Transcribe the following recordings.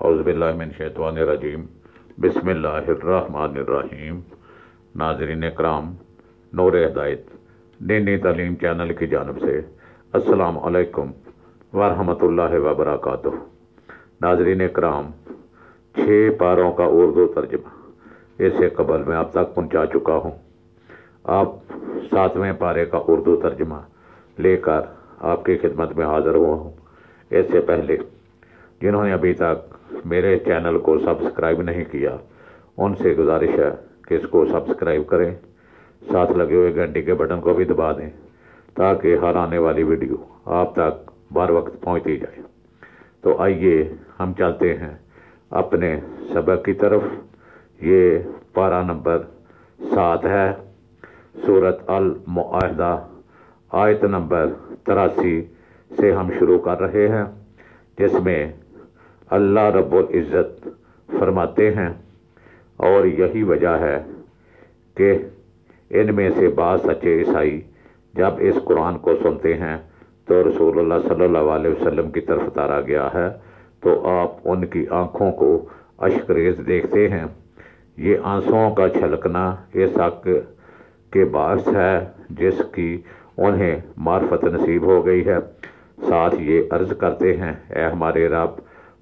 اعوذ باللہ من الشیطان الرجیم بسم اللہ الرحمن الرحیم۔ ناظرین اکرام، نور ہدایت دینی تعلیم چینل کی جانب سے السلام علیکم ورحمۃ اللہ وبرکاتہ۔ ناظرین اکرام، 6 پاروں کا اردو ترجمہ اس سے قبل میں آپ تک پہنچا چکا ہوں۔ آپ 7ویں پارے کا اردو ترجمہ لے کر آپ کی خدمت میں حاضر ہوا ہوں۔ اس سے پہلے جنہوں نے ابھی تک میرے چینل کو سبسکرائب نہیں کیا، ان سے گزارش ہے کہ اس کو سبسکرائب کریں، ساتھ لگے ہوئے گھنٹی کے بٹن کو بھی دبا دیں تاکہ ہر آنے والی ویڈیو آپ تک بر وقت پہنچتی جائے۔ تو آئیے ہم چلتے ہیں اپنے سبق کی طرف۔ یہ پارہ نمبر 7 ہے، سورۃ المائدہ، آیت نمبر 83 سے ہم شروع کر رہے ہیں، جس میں اللہ رب العزت فرماتے ہیں، اور یہی وجہ ہے کہ ان میں سے بعض سچے عیسائی جب اس قرآن کو سنتے ہیں تو رسول اللہ صلی اللہ علیہ وسلم کی طرف اتارا گیا ہے تو آپ ان کی آنکھوں کو اشک ریز دیکھتے ہیں۔ یہ آنسوؤں کا چھلکنا اس حق کے باعث ہے جس کی انہیں معرفت نصیب ہو گئی ہے۔ ساتھ یہ عرض کرتے ہیں، اے ہمارے رب،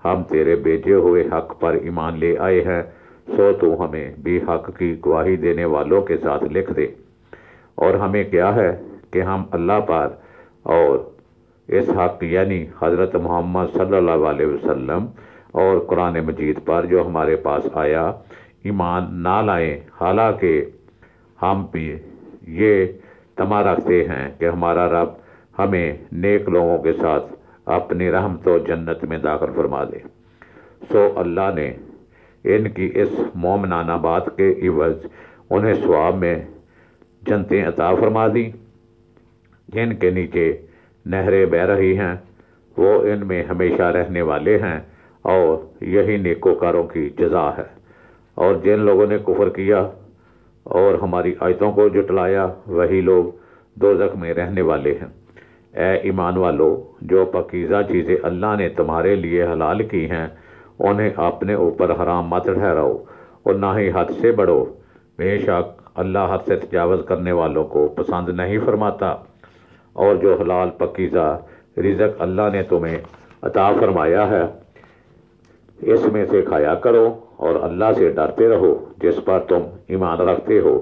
ہم تیرے بھیجے ہوئے حق پر ایمان لے آئے ہیں، سو تو ہمیں بھی حق کی گواہی دینے والوں کے ساتھ لکھ دے۔ اور ہمیں کیا ہے کہ ہم اللہ پر اور اس حق یعنی حضرت محمد صلی اللہ علیہ وسلم اور قرآن مجید پر جو ہمارے پاس آیا ایمان نہ لائیں، حالانکہ ہم بھی یہ تمنا رکھتے ہیں کہ ہمارا رب ہمیں نیک لوگوں کے ساتھ اپنی رحمت و جنت میں داخل فرما دے۔ سو اللہ نے ان کی اس مومنانہ بات کے عوض انہیں ثواب میں جنتیں عطا فرما دیں جن کے نیچے نہریں بہہ رہی ہیں، وہ ان میں ہمیشہ رہنے والے ہیں، اور یہی نیکوکاروں کی جزا ہے۔ اور جن لوگوں نے کفر کیا اور ہماری آیتوں کو جھٹلایا، وہی لوگ دوزخ میں رہنے والے ہیں۔ اے ایمان والو، جو پاکیزہ چیزیں اللہ نے تمہارے لیے حلال کی ہیں انہیں اپنے اوپر حرام مت ٹھہراؤ اور نہ ہی حد سے بڑھو، بے شک اللہ حد سے تجاوز کرنے والوں کو پسند نہیں فرماتا۔ اور جو حلال پاکیزہ رزق اللہ نے تمہیں عطا فرمایا ہے اس میں سے کھایا کرو اور اللہ سے ڈرتے رہو جس پر تم ایمان رکھتے ہو۔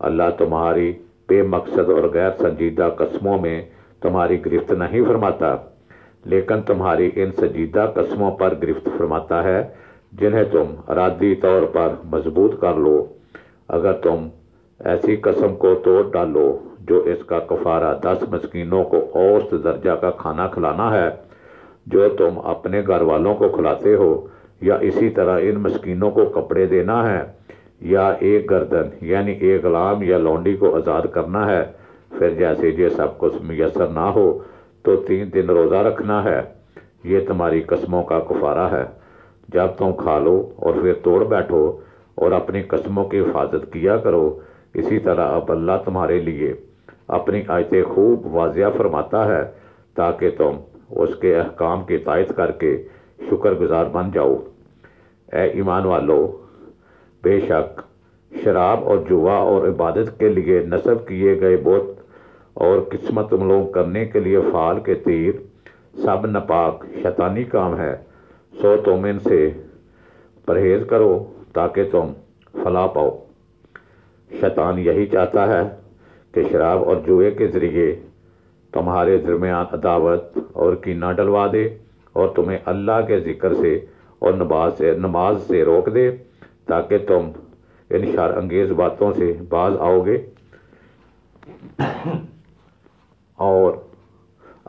اللہ تمہاری بے مقصد اور غیر سنجیدہ قسموں میں تمہاری گرفت نہیں فرماتا، لیکن تمہاری ان سنجیدہ قسموں پر گرفت فرماتا ہے جنہیں تم ارادی طور پر مضبوط کر لو۔ اگر تم ایسی قسم کو توڑ ڈالو جو اس کا کفارہ 10 مسکینوں کو اوسط درجہ کا کھانا کھلانا ہے جو تم اپنے گھر والوں کو کھلاتے ہو، یا اسی طرح ان مسکینوں کو کپڑے دینا ہے، یا ایک گردن یعنی ایک غلام یا لونڈی کو آزاد کرنا ہے، پھر جیسے یہ سب کچھ میسر نہ ہو تو 3 دن روزہ رکھنا ہے۔ یہ تمہاری قسموں کا کفارہ ہے۔ جب تم کھا لو اور پھر توڑ بیٹھو اور اپنی قسموں کی حفاظت کیا کرو، اسی طرح اب اللہ تمہارے لیے اپنی آیتیں خوب واضح فرماتا ہے تاکہ تم اس کے احکام کی اطاعت کر کے شکر گزار بن جاؤ۔ اے ایمان والو، بے شک شراب اور جوا اور عبادت کے لیے نصب کیے گئے بت اور قسمت ملوم کرنے کے لیے فال کے تیر سب ناپاک شیطانی کام ہے، سو تم ان سے پرہیز کرو تاکہ تم فلاح پاؤ۔ شیطان یہی چاہتا ہے کہ شراب اور جوئے کے ذریعے تمہارے درمیان عداوت اور کینہ ڈلوا دے اور تمہیں اللہ کے ذکر سے اور نماز سے روک دے تاکہ تم ان شر انگیز باتوں سے باز آؤ گے اور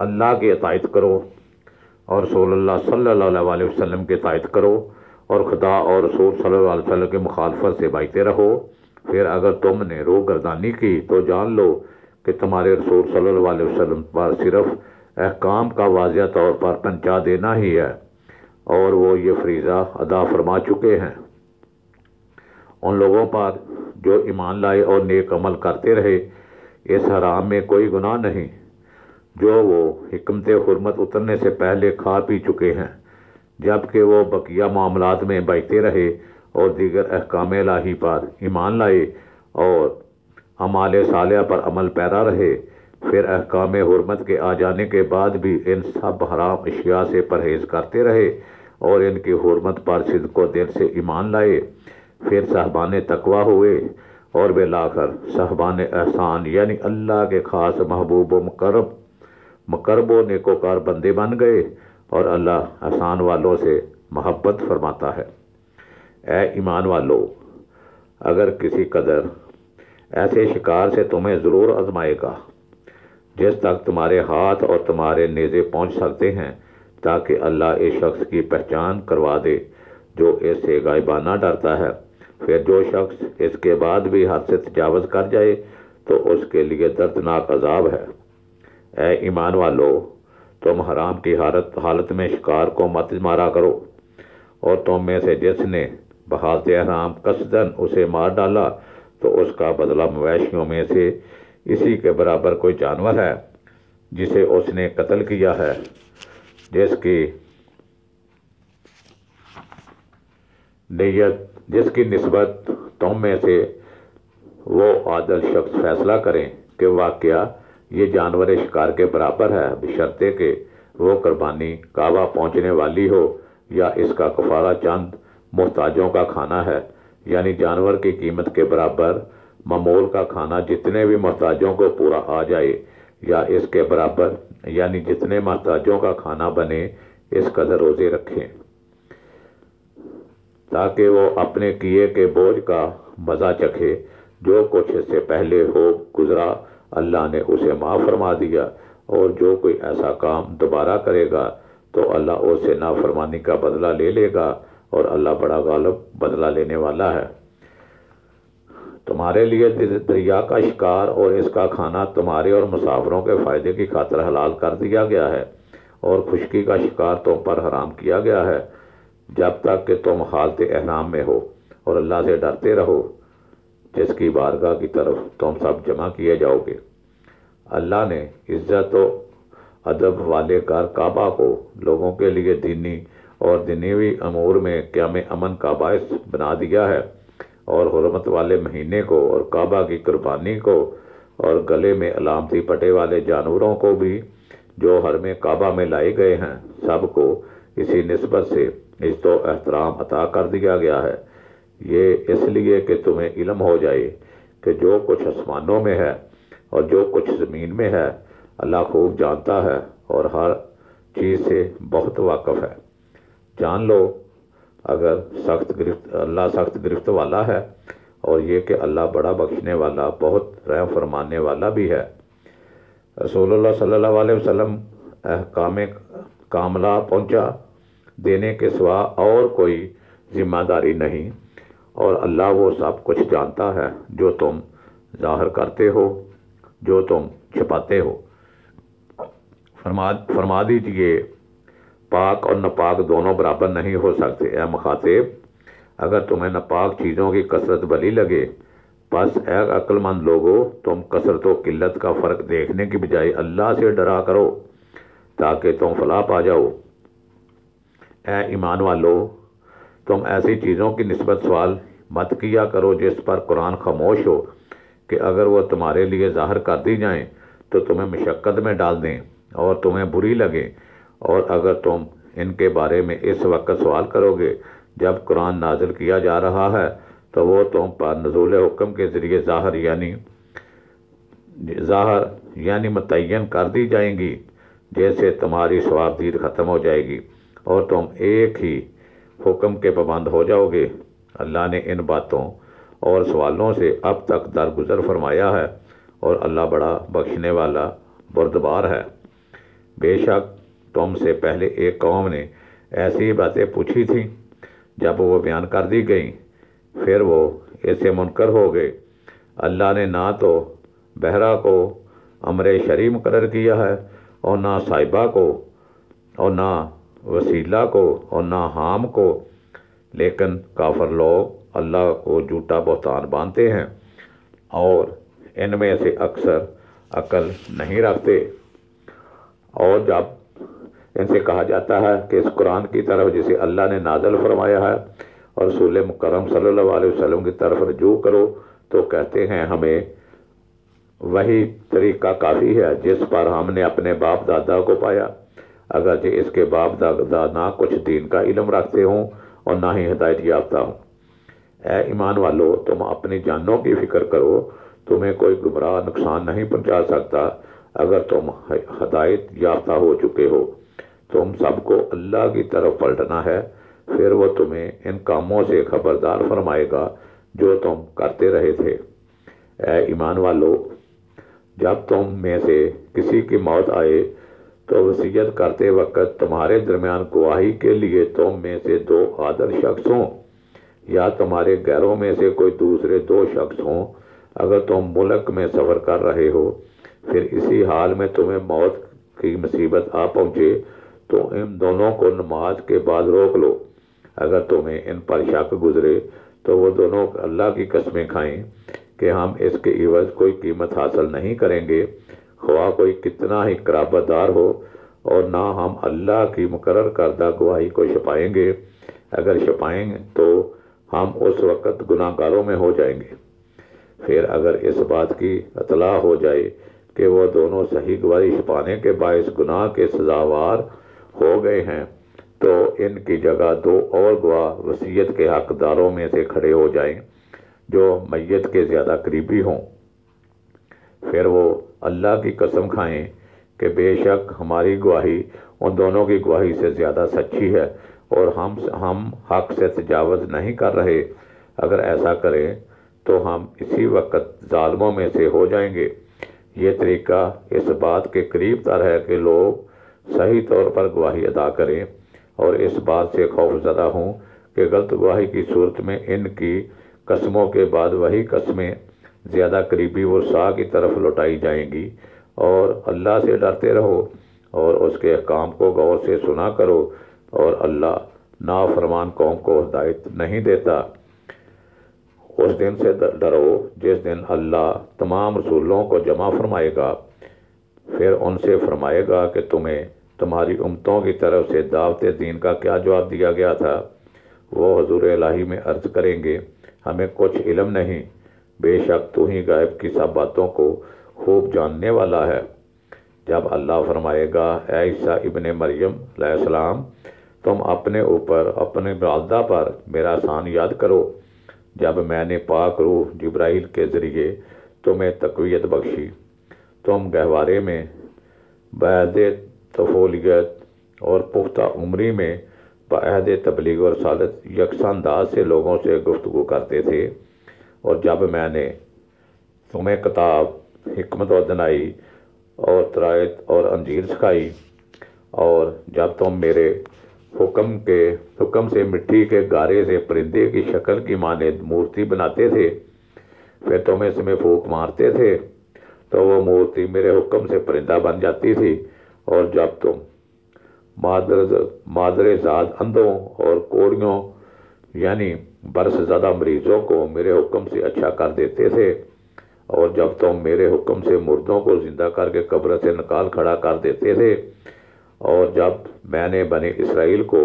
اللہ کی اطاعت کرو اور رسول اللہ صلی اللہ علیہ وسلم کی اطاعت کرو اور خدا اور رسول صلی اللہ علیہ وسلم کی مخالفت سے بچتے رہو۔ پھر اگر تم نے روح گردانی کی تو جان لو کہ تمہارے رسول صلی اللہ علیہ وسلم پر صرف احکام کا واضح طور پر پہنچا دینا ہی ہے، اور وہ یہ فریضہ ادا فرما چکے ہیں۔ ان لوگوں پر جو ایمان لائے اور نیک عمل کرتے رہے اس حرام میں کوئی گناہ نہیں جو وہ حکمت حرمت اترنے سے پہلے کھا پی چکے ہیں، جبکہ وہ بقیہ معاملات میں بچتے رہے اور دیگر احکام الہی پر ایمان لائے اور اعمال صالحہ پر عمل پیرا رہے، پھر احکام حرمت کے آ جانے کے بعد بھی ان سب حرام اشیاء سے پرہیز کرتے رہے اور ان کی حرمت پر صدق و دل سے ایمان لائے، پھر صاحبان تقویٰ ہوئے اور بالآخر صاحبان احسان یعنی اللہ کے خاص محبوب و مقرب و نیکوکار بندے بن گئے، اور اللہ احسان والوں سے محبت فرماتا ہے۔ اے ایمان والو، اگر کسی قدر ایسے شکار سے تمہیں ضرور آزمائے گا جس تک تمہارے ہاتھ اور تمہارے نیزے پہنچ سکتے ہیں، تاکہ اللہ اس شخص کی پہچان کروا دے جو اس سے غائبانہ ڈرتا ہے، پھر جو شخص اس کے بعد بھی حد سے تجاوز کر جائے تو اس کے لیے دردناک عذاب ہے۔ اے ایمان والو، تم حرام کی حالت میں شکار کو مت مارا کرو، اور تم میں سے جس نے بحالت حرام قصداً اسے مار ڈالا تو اس کا بدلہ مویشیوں میں سے اسی کے برابر کوئی جانور ہے جسے اس نے قتل کیا ہے، جس کی نسبت تم میں سے وہ عادل شخص فیصلہ کریں کہ واقعہ یہ جانور شکار کے برابر ہے، بشرطے کہ وہ قربانی کعبہ پہنچنے والی ہو یا اس کا کفارہ چند محتاجوں کا کھانا ہے، یعنی جانور کی قیمت کے برابر معمول کا کھانا جتنے بھی محتاجوں کو پورا آ جائے، یا اس کے برابر یعنی جتنے محتاجوں کا کھانا بنے اس قدر روزے رکھیں، تاکہ وہ اپنے کیے کے بوجھ کا مزہ چکھے۔ جو کچھ اس سے پہلے ہو گزرا اللہ نے اسے معاف فرما دیا، اور جو کوئی ایسا کام دوبارہ کرے گا تو اللہ اس سے نافرمانی کا بدلہ لے لے گا، اور اللہ بڑا غالب بدلہ لینے والا ہے۔ تمہارے لیے دریا کا شکار اور اس کا کھانا تمہارے اور مسافروں کے فائدے کی خاطر حلال کر دیا گیا ہے، اور خشکی کا شکار تم پر حرام کیا گیا ہے، جب تک کہ تم حالت احرام میں ہو اور اللہ سے ڈرتے رہو جس کی بارگاہ کی طرف تم سب جمع کیے جاؤ گے۔ اللہ نے عزت و ادب والے گھر کعبہ کو لوگوں کے لیے دینی اور دنیوی امور میں قیام امن کا باعث بنا دیا ہے، اور حرمت والے مہینے کو اور کعبہ کی قربانی کو اور گلے میں علامتی پٹے والے جانوروں کو بھی جو حرم کعبہ میں لائے گئے ہیں، سب کو اسی نسبت سے عزت و احترام عطا کر دیا گیا ہے۔ یہ اس لیے کہ تمہیں علم ہو جائے کہ جو کچھ آسمانوں میں ہے اور جو کچھ زمین میں ہے اللہ خوب جانتا ہے اور ہر چیز سے بہت واقف ہے۔ جان لو اگر اللہ سخت گرفت والا ہے، اور یہ کہ اللہ بڑا بخشنے والا بہت رحم فرمانے والا بھی ہے۔ رسول اللہ صلی اللہ علیہ وسلم احکام کاملہ پہنچا دینے کے سوا اور کوئی ذمہ داری نہیں، اور اللہ وہ سب کچھ جانتا ہے جو تم ظاہر کرتے ہو، جو تم چھپاتے ہو۔ فرما دیجئے پاک اور ناپاک دونوں برابر نہیں ہو سکتے۔ اے مخاطب، اگر تمہیں ناپاک چیزوں کی کثرت بھلی لگے، پس اے عقل مند لوگو، تم کثرت و قلت کا فرق دیکھنے کی بجائے اللہ سے ڈرا کرو تاکہ تم فلاح پا جاؤ۔ اے ایمان والو، تم ایسی چیزوں کی نسبت سوال مت کیا کرو جس پر قرآن خاموش ہو، کہ اگر وہ تمہارے لیے ظاہر کر دی جائیں تو تمہیں مشقت میں ڈال دیں اور تمہیں بری لگے، اور اگر تم ان کے بارے میں اس وقت سوال کرو گے جب قرآن نازل کیا جا رہا ہے تو وہ تم پر نزول حکم کے ذریعے ظاہر یعنی متعین کر دی جائیں گی، جیسے تمہاری سوابدید ختم ہو جائے گی اور تم ایک ہی حکم کے پابند ہو جاؤ گے۔ اللہ نے ان باتوں اور سوالوں سے اب تک درگزر فرمایا ہے، اور اللہ بڑا بخشنے والا بردبار ہے۔ بے شک تم سے پہلے ایک قوم نے ایسی باتیں پوچھی تھیں، جب وہ بیان کر دی گئیں پھر وہ اس سے منکر ہو گئے۔ اللہ نے نہ تو بحرہ کو امر شرعی مقرر کیا ہے، اور نہ صاحبہ کو، اور نہ وسیلہ کو، اور نہ حام کو، لیکن کافر لوگ اللہ کو جھوٹا بہتان باندھتے ہیں، اور ان میں سے اکثر عقل نہیں رکھتے۔ اور جب ان سے کہا جاتا ہے کہ اس قرآن کی طرف جسے اللہ نے نازل فرمایا ہے اور رسول مکرم صلی اللہ علیہ وسلم کی طرف رجوع کرو، تو کہتے ہیں ہمیں وہی طریقہ کافی ہے جس پر ہم نے اپنے باپ دادا کو پایا، اگرچہ اس کے باپ دادا نہ کچھ دین کا علم رکھتے ہوں اور نہ ہی ہدایت یافتہ ہوں۔ اے ایمان والو، تم اپنی جانوں کی فکر کرو، تمہیں کوئی گمراہ نقصان نہیں پہنچا سکتا اگر تم ہدایت یافتہ ہو چکے ہو۔ تم سب کو اللہ کی طرف پلٹنا ہے، پھر وہ تمہیں ان کاموں سے خبردار فرمائے گا جو تم کرتے رہے تھے۔ اے ایمان والو، جب تم میں سے کسی کی موت آئے تو وصیت کرتے وقت تمہارے درمیان گواہی کے لیے تم میں سے 2 عادل شخص ہوں یا تمہارے غیروں میں سے کوئی دوسرے 2 شخص ہوں۔ اگر تم ملک میں سفر کر رہے ہو، پھر اسی حال میں تمہیں موت کی مصیبت آ پہنچے تو ان دونوں کو نماز کے بعد روک لو۔ اگر تمہیں ان پر شک گزرے تو وہ دونوں اللہ کی قسمیں کھائیں کہ ہم اس کے عوض کوئی قیمت حاصل نہیں کریں گے، خواہ کوئی کتنا ہی قرابت دار ہو، اور نہ ہم اللہ کی مقرر کردہ گواہی کو چھپائیں گے، اگر چھپائیں تو ہم اس وقت گناہ گاروں میں ہو جائیں گے۔ پھر اگر اس بات کی اطلاع ہو جائے کہ وہ دونوں صحیح گواہی چھپانے کے باعث گناہ کے سزاوار ہو گئے ہیں تو ان کی جگہ 2 اور گواہ وصیت کے حقداروں میں سے کھڑے ہو جائیں جو میت کے زیادہ قریبی ہوں۔ پھر وہ اللہ کی قسم کھائیں کہ بے شک ہماری گواہی ان دونوں کی گواہی سے زیادہ سچی ہے اور ہم حق سے تجاوز نہیں کر رہے۔ اگر ایسا کریں تو ہم اسی وقت ظالموں میں سے ہو جائیں گے۔ یہ طریقہ اس بات کے قریب تر ہے کہ لوگ صحیح طور پر گواہی ادا کریں اور اس بات سے خوف زدہ ہوں کہ غلط گواہی کی صورت میں ان کی قسموں کے بعد وہی قسمیں زیادہ قریبی ورثاء کی طرف لوٹائی جائیں گی۔ اور اللہ سے ڈرتے رہو اور اس کے احکام کو غور سے سنا کرو، اور اللہ نافرمان قوم کو ہدایت نہیں دیتا۔ اس دن سے ڈرو جس دن اللہ تمام رسولوں کو جمع فرمائے گا، پھر ان سے فرمائے گا کہ تمہیں تمہاری امتوں کی طرف سے دعوت دین کا کیا جواب دیا گیا تھا؟ وہ حضور الہی میں عرض کریں گے، ہمیں کچھ علم نہیں، بے شک تو ہی غیب کی سب باتوں کو خوب جاننے والا ہے۔ جب اللہ فرمائے گا، اے عیسیٰ ابن مریم علیہ السلام، تم اپنے اوپر اپنے والدہ پر میرا احسان یاد کرو جب میں نے پاک روح جبرائیل کے ذریعے تمہیں تقویت بخشی، تم گہوارے میں بعہد طفولیت اور پختہ عمری میں بعہد تبلیغ اور رسالت یکساں انداز سے لوگوں سے گفتگو کرتے تھے، اور جب میں نے تمہیں کتاب، حکمت و دانائی اور ترائت اور انجیل سکھائی، اور جب تم میرے حکم سے مٹی کے گارے سے پرندے کی شکل کی مانند مورتی بناتے تھے، پھر تم اس میں پھونک مارتے تھے تو وہ مورتی میرے حکم سے پرندہ بن جاتی تھی، اور جب تم مادر زاد اندھوں اور کوڑیوں یعنی برس زدہ مریضوں کو میرے حکم سے اچھا کر دیتے تھے، اور جب تم میرے حکم سے مردوں کو زندہ کر کے قبر سے نکال کھڑا کر دیتے تھے، اور جب میں نے بنی اسرائیل کو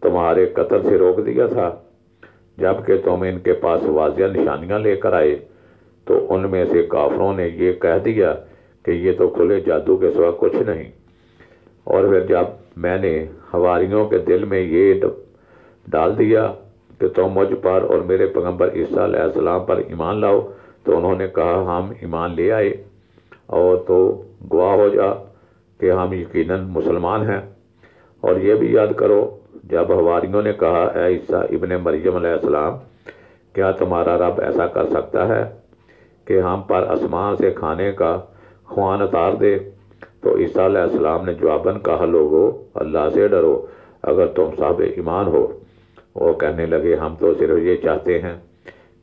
تمہارے قتل سے روک دیا تھا جبکہ تم ان کے پاس واضح نشانیاں لے کر آئے، تو ان میں سے کافروں نے یہ کہہ دیا کہ یہ تو کھلے جادو کے سوا کچھ نہیں۔ اور پھر جب میں نے حواریوں کے دل میں یہ ڈال دیا کہ تم مجھ پر اور میرے پیغمبر عیسیٰ علیہ السلام پر ایمان لاؤ، تو انہوں نے کہا ہم ایمان لے آئے، اور تو گواہ ہو جا کہ ہم یقیناً مسلمان ہیں۔ اور یہ بھی یاد کرو جب حواریوں نے کہا، اے عیسیٰ ابن مریم علیہ السلام، کیا تمہارا رب ایسا کر سکتا ہے کہ ہم پر آسمان سے کھانے کا خوان اتار دے؟ تو عیسیٰ علیہ السلام نے جواباً کہا، لوگو اللہ سے ڈرو اگر تم صاحب ایمان ہو۔ وہ کہنے لگے، ہم تو صرف یہ چاہتے ہیں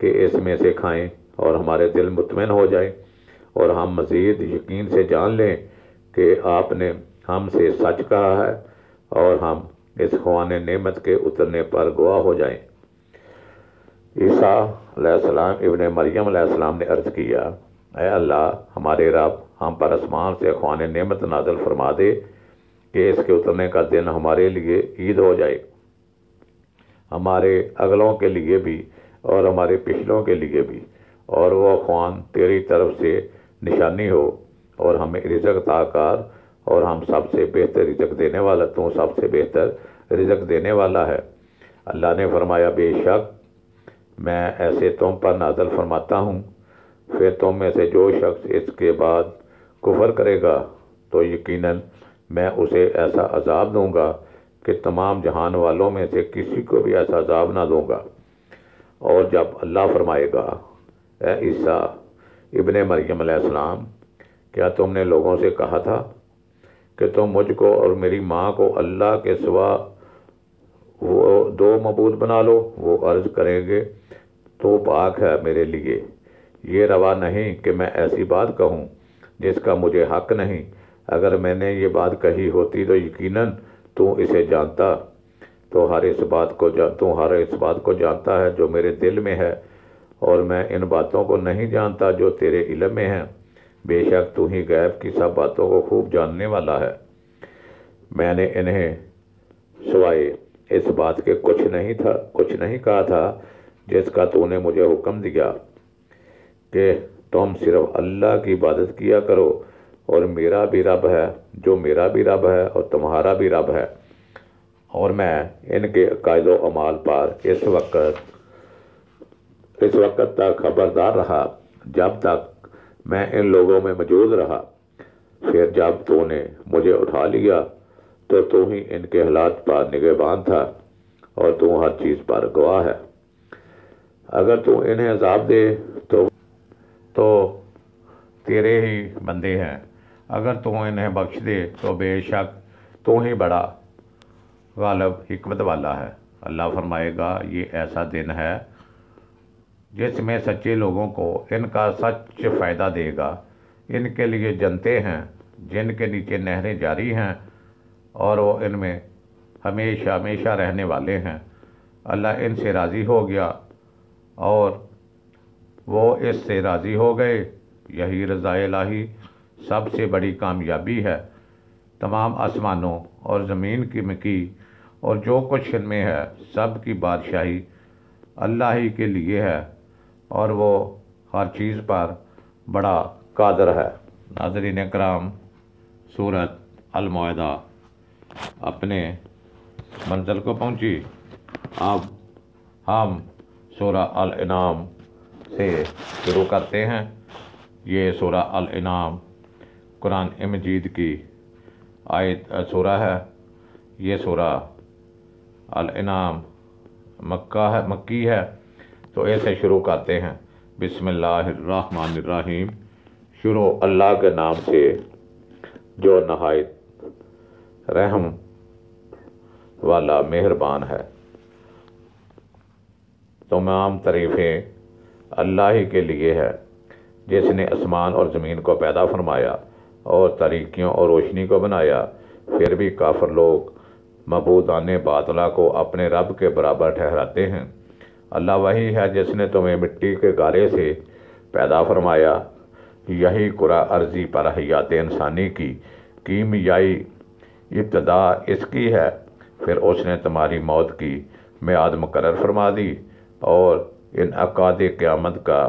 کہ اس میں سے کھائیں اور ہمارے دل مطمئن ہو جائیں، اور ہم مزید یقین سے جان لیں کہ آپ نے ہم سے سچ کہا ہے، اور ہم اس خوان نعمت کے اترنے پر گواہ ہو جائیں۔ عیسیٰ علیہ السلام ابن مریم علیہ السلام نے عرض کیا، اے اللہ ہمارے رب، ہم پر آسمان سے خوان نعمت نازل فرما دے کہ اس کے اترنے کا دن ہمارے لیے عید ہو جائے، ہمارے اگلوں کے لیے بھی اور ہمارے پچھلوں کے لیے بھی، اور وہ خوان تیری طرف سے نشانی ہو اور ہمیں رزق عطا کر، اور ہم سب سے بہتر رزق دینے والا، تو سب سے بہتر رزق دینے والا ہے۔ اللہ نے فرمایا بے شک میں ایسے تم پر نازل فرماتا ہوں، پھر تم میں سے جو شخص اس کے بعد کفر کرے گا تو یقیناً میں اسے ایسا عذاب دوں گا کہ تمام جہان والوں میں سے کسی کو بھی ایسا عذاب نہ دوں گا۔ اور جب اللہ فرمائے گا اے عیسیٰ ابن مریم علیہ السلام، کیا تم نے لوگوں سے کہا تھا کہ تم مجھ کو اور میری ماں کو اللہ کے سوا وہ دو معبود بنا لو؟ وہ عرض کریں گے تو پاک ہے میرے لیے، یہ روا نہیں کہ میں ایسی بات کہوں جس کا مجھے حق نہیں۔ اگر میں نے یہ بات کہی ہوتی تو یقیناً تو اسے جانتا، تو ہر اس بات کو جانتا ہے جو میرے دل میں ہے، اور میں ان باتوں کو نہیں جانتا جو تیرے علم میں ہیں۔ بے شک تو ہی غیب کی سب باتوں کو خوب جاننے والا ہے۔ میں نے انہیں سوائے اس بات کے کچھ نہیں کہا تھا جس کا تو نے مجھے حکم دیا کہ تم صرف اللہ کی عبادت کیا کرو، اور میرا بھی رب ہے جو میرا بھی رب ہے اور تمہارا بھی رب ہے۔ اور میں ان کے عقائد و اعمال پر اس وقت تک خبردار رہا جب تک میں ان لوگوں میں موجود رہا، پھر جب تو نے مجھے اٹھا لیا تو ہی ان کے حالات پر نگہبان تھا، اور تو ہر چیز پر گواہ ہے۔ اگر تو انہیں عذاب دے تو تیرے ہی بندے ہیں، اگر تو انہیں بخش دے تو بے شک تو ہی بڑا غالب حکمت والا ہے۔ اللہ فرمائے گا یہ ایسا دن ہے جس میں سچے لوگوں کو ان کا سچ فائدہ دے گا۔ ان کے لیے جنتیں ہیں جن کے نیچے نہریں جاری ہیں، اور وہ ان میں ہمیشہ ہمیشہ رہنے والے ہیں۔ اللہ ان سے راضی ہو گیا اور وہ اس سے راضی ہو گئے، یہی رضا الہی سب سے بڑی کامیابی ہے۔ تمام آسمانوں اور زمین کی اور جو کچھ ان میں ہے سب کی بادشاہی اللہ ہی کے لیے ہے، اور وہ ہر چیز پر بڑا قادر ہے۔ ناظرین کرام، سورۃ المائدہ اپنے منزل کو پہنچی۔ اب ہم سورہ الانعام سے شروع کرتے ہیں۔ یہ سورہ الانعام قرآن مجید کی سورہ ہے۔ یہ سورہ الانعام مکی ہے، تو ایسے شروع کرتے ہیں۔ بسم اللہ الرحمن الرحیم، شروع اللہ کے نام سے جو نہایت رحم والا مہربان ہے۔ تمام تعریفیں اللہ ہی کے لیے ہے جس نے آسمان اور زمین کو پیدا فرمایا اور تاریکیوں اور روشنی کو بنایا۔ پھر بھی کافر لوگ معبودان باطلہ کو اپنے رب کے برابر ٹھہراتے ہیں۔ اللہ وہی ہے جس نے تمہیں مٹی کے گارے سے پیدا فرمایا، یہی کرہ ارضی پر حیات انسانی کی کیمیائی ابتدا اس کی ہے۔ پھر اس نے تمہاری موت کی میعاد مقرر فرما دی، اور انعقاد قیامت کا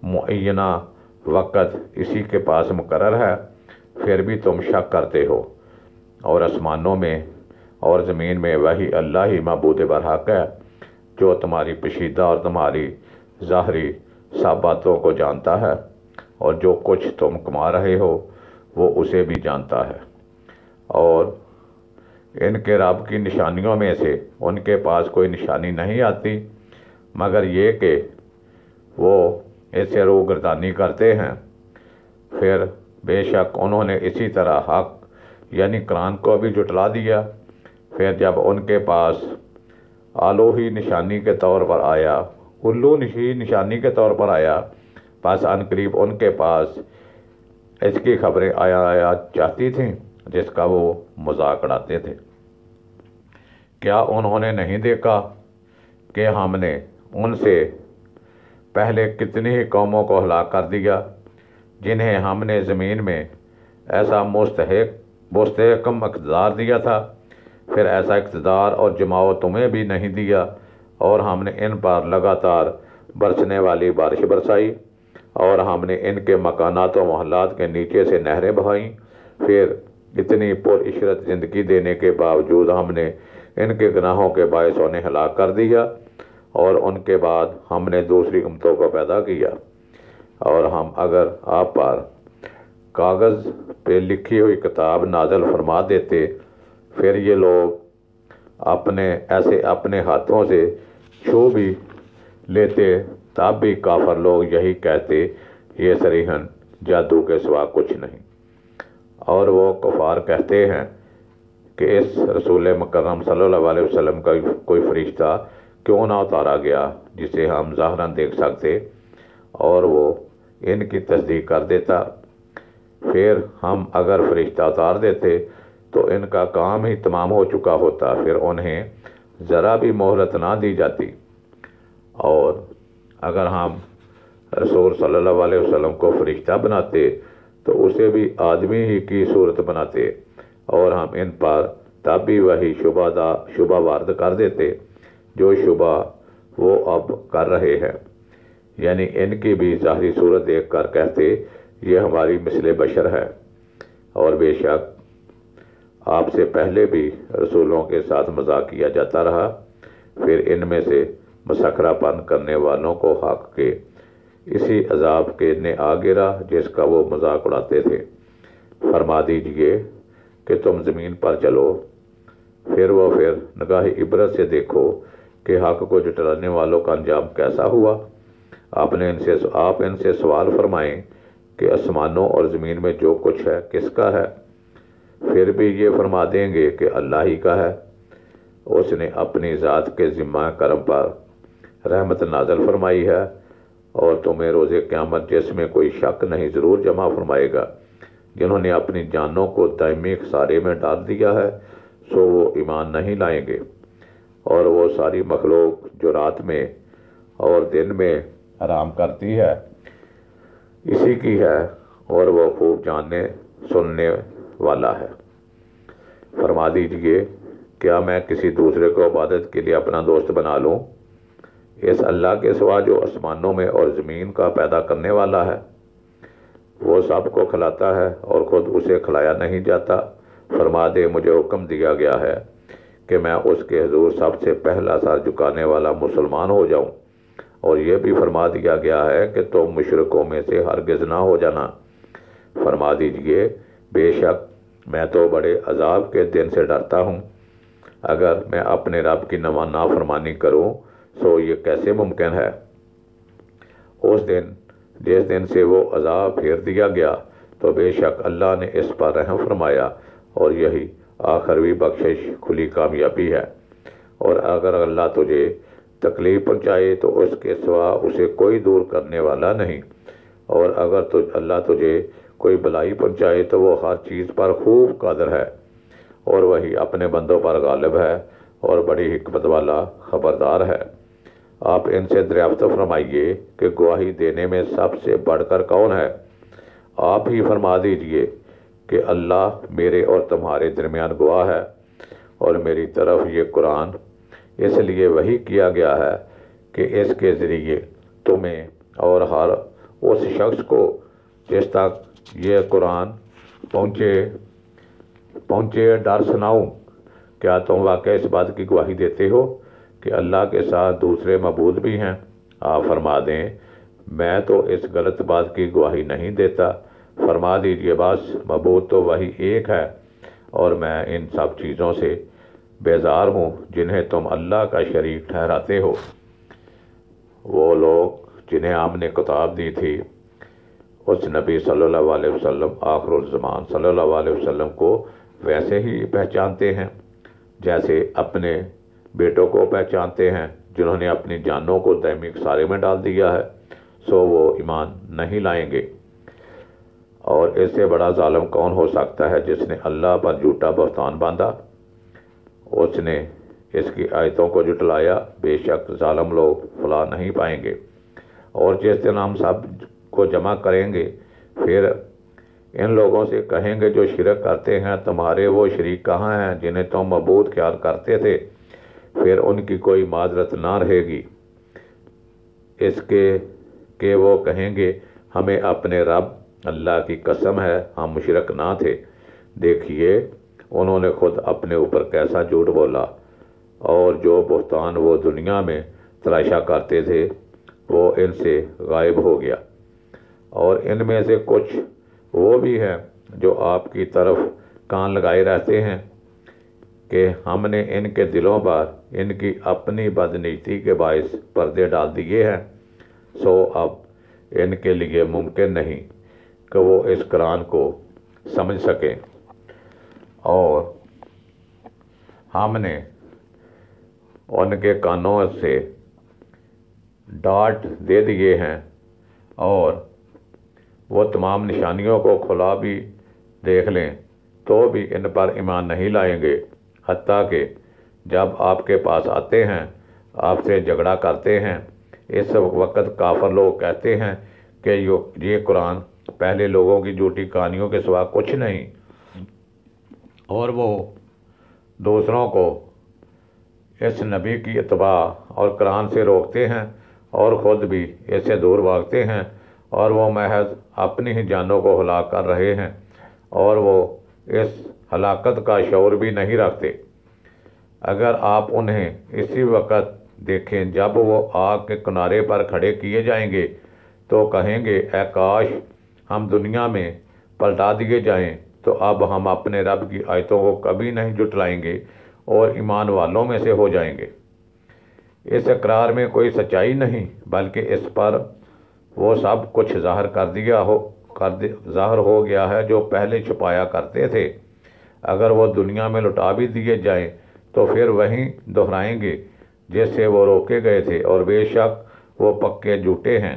معینہ وقت اسی کے پاس مقرر ہے، پھر بھی تم شک کرتے ہو۔ اور آسمانوں میں اور زمین میں وہی اللہ ہی معبود برحق ہے جو تمہاری پوشیدہ اور تمہاری ظاہری سب باتوں کو جانتا ہے، اور جو کچھ تم کما رہے ہو وہ اسے بھی جانتا ہے۔ اور ان کے رب کی نشانیوں میں سے ان کے پاس کوئی نشانی نہیں آتی مگر یہ کہ وہ اس سے روگردانی کرتے ہیں۔ پھر بے شک انہوں نے اسی طرح حق یعنی قرآن کو بھی جھٹلا دیا۔ پھر جب ان کے پاس الوہی نشانی کے طور پر آیا، نشانی کے طور پر آیا، پس ان قریب ان کے پاس اس کی خبریں آیا چاہتی تھیں جس کا وہ مذاق اڑاتے تھے۔ کیا انہوں نے نہیں دیکھا کہ ہم نے ان سے پہلے کتنی ہی قوموں کو ہلاک کر دیا جنہیں ہم نے زمین میں ایسا مستحق مستحکم اقتدار دیا تھا، پھر ایسا اقتدار اور جماؤ تمہیں بھی نہیں دیا، اور ہم نے ان پر لگاتار برسنے والی بارش برسائی، اور ہم نے ان کے مکانات و محلات کے نیچے سے نہریں بہائیں۔ پھر اتنی پر عشرت زندگی دینے کے باوجود ہم نے ان کے گناہوں کے باعث انہیں ہلاک کر دیا، اور ان کے بعد ہم نے دوسری امتوں کو پیدا کیا۔ اور ہم اگر آپ پر کاغذ پہ لکھی ہوئی کتاب نازل فرما دیتے، پھر یہ لوگ اپنے ہاتھوں سے چھو بھی لیتے، تب بھی کافر لوگ یہی کہتے یہ صریحاً جادو کے سوا کچھ نہیں۔ اور وہ کفار کہتے ہیں کہ اس رسول مکرم صلی اللہ علیہ وسلم کا کوئی فرشتہ کیوں نہ اتارا گیا جسے ہم ظاہراً دیکھ سکتے، اور وہ ان کی تصدیق کر دیتا۔ پھر ہم اگر فرشتہ اتار دیتے تو ان کا کام ہی تمام ہو چکا ہوتا، پھر انہیں ذرا بھی مہلت نہ دی جاتی۔ اور اگر ہم رسول صلی اللہ علیہ وسلم کو فرشتہ بناتے تو اسے بھی آدمی ہی کی صورت بناتے، اور ہم ان پر تب بھی وہی شبہ وارد کر دیتے جو شبہ وہ اب کر رہے ہیں، یعنی ان کی بھی ظاہری صورت دیکھ کر کہتے یہ ہماری مثل بشر ہے۔ اور بے شک آپ سے پہلے بھی رسولوں کے ساتھ مذاق کیا جاتا رہا، پھر ان میں سے مسخرہ پن کرنے والوں کو حق کے اسی عذاب کے نے آ گرا جس کا وہ مذاق اڑاتے تھے۔ فرما دیجئے کہ تم زمین پر چلو، پھر نگاہ عبرت سے دیکھو کہ حق کو جھٹلانے والوں کا انجام کیسا ہوا۔ آپ ان سے سوال فرمائیں کہ آسمانوں اور زمین میں جو کچھ ہے کس کا ہے؟ پھر بھی یہ فرما دیں گے کہ اللہ ہی کا ہے۔ اس نے اپنی ذات کے ذمہ کرم پر رحمت نازل فرمائی ہے، اور تمہیں روز قیامت جس میں کوئی شک نہیں ضرور جمع فرمائے گا۔ جنہوں نے اپنی جانوں کو دائمی خسارے میں ڈال دیا ہے سو وہ ایمان نہیں لائیں گے۔ اور وہ ساری مخلوق جو رات میں اور دن میں آرام کرتی ہے اسی کی ہے، اور وہ خوب جاننے سننے والا ہے۔ فرما دیجئے کیا میں کسی دوسرے کو عبادت کے لیے اپنا دوست بنا لوں اس اللہ کے سوا جو آسمانوں میں اور زمین کا پیدا کرنے والا ہے؟ وہ سب کو کھلاتا ہے اور خود اسے کھلایا نہیں جاتا۔ فرما دے مجھے حکم دیا گیا ہے کہ میں اس کے حضور سب سے پہلا سر جھکانے والا مسلمان ہو جاؤں، اور یہ بھی فرما دیا گیا ہے کہ تم مشرکوں میں سے ہرگز نہ ہو جانا۔ فرما دیجئے بے شک میں تو بڑے عذاب کے دن سے ڈرتا ہوں۔ اگر میں اپنے رب کی نافرمانی کروں سو یہ کیسے ممکن ہے؟ اس دن جس دن سے وہ عذاب پھیر دیا گیا تو بے شک اللہ نے اس پر رحم فرمایا، اور یہی آخروی بخشش کھلی کامیابی ہے۔ اور اگر اللہ تجھے تکلیف پہنچائے تو اس کے سوا اسے کوئی دور کرنے والا نہیں، اور اگر اللہ تجھے کوئی بلائی پہنچائے تو وہ ہر چیز پر خوب قادر ہے، اور وہی اپنے بندوں پر غالب ہے اور بڑی حکمت والا خبردار ہے۔ آپ ان سے دریافت فرمائیے کہ گواہی دینے میں سب سے بڑھ کر کون ہے؟ آپ ہی فرما دیجئے کہ اللہ میرے اور تمہارے درمیان گواہ ہے، اور میری طرف یہ قرآن اس لیے وحی کیا گیا ہے کہ اس کے ذریعے تمہیں اور ہر اس شخص کو جس تک یہ قرآن پہنچے ڈر سناؤں۔ کیا تم واقع اس بات کی گواہی دیتے ہو کہ اللہ کے ساتھ دوسرے معبود بھی ہیں؟ آپ فرما دیں میں تو اس غلط بات کی گواہی نہیں دیتا۔ فرما دیجئے بس معبود تو وہی ایک ہے، اور میں ان سب چیزوں سے بیزار ہوں جنہیں تم اللہ کا شریک ٹھہراتے ہو۔ وہ لوگ جنہیں ہم نے کتاب دی تھی اس نبی صلی اللہ علیہ وسلم آخر الزمان صلی اللہ علیہ وسلم کو ویسے ہی پہچانتے ہیں جیسے اپنے بیٹوں کو پہچانتے ہیں، جنہوں نے اپنی جانوں کو دائمی خسارے میں ڈال دیا ہے سو وہ ایمان نہیں لائیں گے۔ اور اس سے بڑا ظالم کون ہو سکتا ہے جس نے اللہ پر جھوٹا بہتان باندھا؟ اس نے اس کی آیتوں کو جھٹلایا۔ بے شک ظالم لوگ فلاح نہیں پائیں گے۔ اور جس دن ہم سب کو جمع کریں گے پھر ان لوگوں سے کہیں گے جو شرک کرتے ہیں تمہارے وہ شریک کہاں ہیں جنہیں تم معبود خیال کرتے تھے؟ پھر ان کی کوئی معذرت نہ رہے گی اس کے کہ وہ کہیں گے ہمیں اپنے رب اللہ کی قسم ہے ہم مشرک نہ تھے۔ دیکھیے انہوں نے خود اپنے اوپر کیسا جھوٹ بولا، اور جو بہتان وہ دنیا میں تراشا کرتے تھے وہ ان سے غائب ہو گیا۔ اور ان میں سے کچھ وہ بھی ہیں جو آپ کی طرف کان لگائے رہتے ہیں کہ ہم نے ان کے دلوں پر ان کی اپنی بدنیتی کے باعث پردے ڈال دیے ہیں، سو اب ان کے لیے ممکن نہیں کہ وہ اس قرآن کو سمجھ سکیں، اور ہم نے ان کے کانوں سے ڈانٹ دے دیے ہیں، اور وہ تمام نشانیوں کو کھلا بھی دیکھ لیں تو بھی ان پر ایمان نہیں لائیں گے، حتیٰ کہ جب آپ کے پاس آتے ہیں آپ سے جھگڑا کرتے ہیں۔ اس وقت کافر لوگ کہتے ہیں کہ یہ قرآن پہلے لوگوں کی جھوٹی کہانیوں کے سوا کچھ نہیں، اور وہ دوسروں کو اس نبی کی اتباع اور قرآن سے روکتے ہیں اور خود بھی اس سے دور بھاگتے ہیں، اور وہ محض اپنی ہی جانوں کو ہلاک کر رہے ہیں، اور وہ اس ہلاکت کا شعور بھی نہیں رکھتے۔ اگر آپ انہیں اسی وقت دیکھیں جب وہ آگ کے کنارے پر کھڑے کیے جائیں گے تو کہیں گے اے کاش ہم دنیا میں پلٹا دیے جائیں، تو اب ہم اپنے رب کی آیتوں کو کبھی نہیں جھٹلائیں گے اور ایمان والوں میں سے ہو جائیں گے۔ اس اقرار میں کوئی سچائی نہیں، بلکہ اس پر وہ سب کچھ ظاہر ہو گیا ہے جو پہلے چھپایا کرتے تھے۔ اگر وہ دنیا میں لٹا بھی دیے جائیں تو پھر وہیں دہرائیں گے جس سے وہ روکے گئے تھے، اور بے شک وہ پکے جھوٹے ہیں،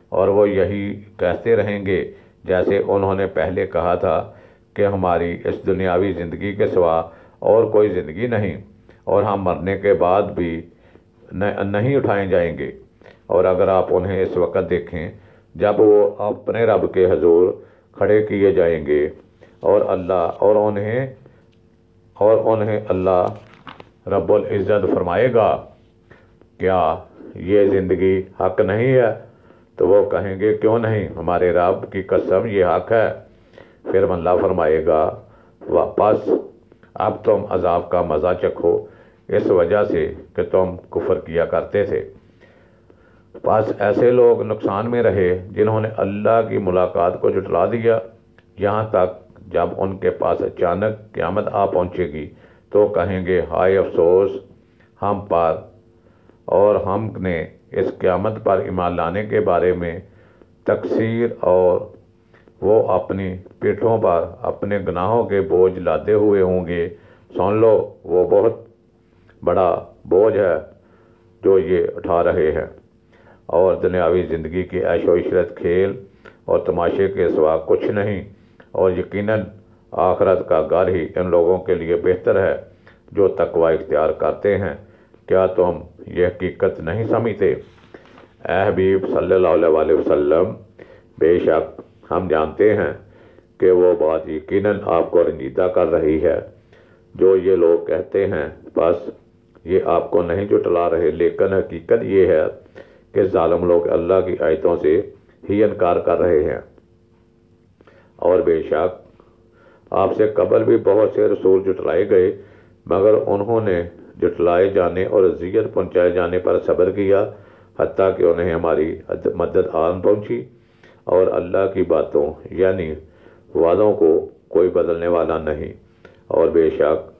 اور وہ یہی کہتے رہیں گے جیسے انہوں نے پہلے کہا تھا کہ ہماری اس دنیاوی زندگی کے سوا اور کوئی زندگی نہیں، اور ہم مرنے کے بعد بھی نہیں اٹھائے جائیں گے۔ اور اگر آپ انہیں اس وقت دیکھیں جب وہ اپنے رب کے حضور کھڑے کیے جائیں گے اور انہیں اللہ رب العزت فرمائے گا کیا یہ زندگی حق نہیں ہے؟ تو وہ کہیں گے کیوں نہیں، ہمارے رب کی قسم یہ حق ہے۔ پھر اللہ فرمائے گا واپس اب تم عذاب کا مزہ چکھو اس وجہ سے کہ تم کفر کیا کرتے تھے۔ پس ایسے لوگ نقصان میں رہے جنہوں نے اللہ کی ملاقات کو جھٹلا دیا، یہاں تک جب ان کے پاس اچانک قیامت آ پہنچے گی تو کہیں گے ہائے افسوس ہم پر، اور ہم نے اس قیامت پر ایمان لانے کے بارے میں تقصیر، اور وہ اپنی پیٹھوں پر اپنے گناہوں کے بوجھ لادے ہوئے ہوں گے۔ سن لو وہ بہت بڑا بوجھ ہے جو یہ اٹھا رہے ہیں، اور دنیاوی زندگی کی عیش و عشرت کھیل اور تماشے کے سوا کچھ نہیں، اور یقیناً آخرت کا گھر ہی ان لوگوں کے لیے بہتر ہے جو تقوی اختیار کرتے ہیں۔ کیا تم یہ حقیقت نہیں سمجھتے؟ اے حبیب صلی اللہ علیہ وسلم، بے شک ہم جانتے ہیں کہ وہ بات یقیناً آپ کو رنجیدہ کر رہی ہے جو یہ لوگ کہتے ہیں، بس یہ آپ کو نہیں جھٹلا رہے، لیکن حقیقت یہ ہے کہ ظالم لوگ اللہ کی آیتوں سے ہی انکار کر رہے ہیں۔ اور بے شک آپ سے قبل بھی بہت سے رسول جھٹلائے گئے، مگر انہوں نے جھٹلائے جانے اور اذیت پہنچائے جانے پر صبر کیا، حتیٰ کہ انہیں ہماری مدد آن پہنچی، اور اللہ کی باتوں یعنی وعدوں کو کوئی بدلنے والا نہیں۔ اور بے شک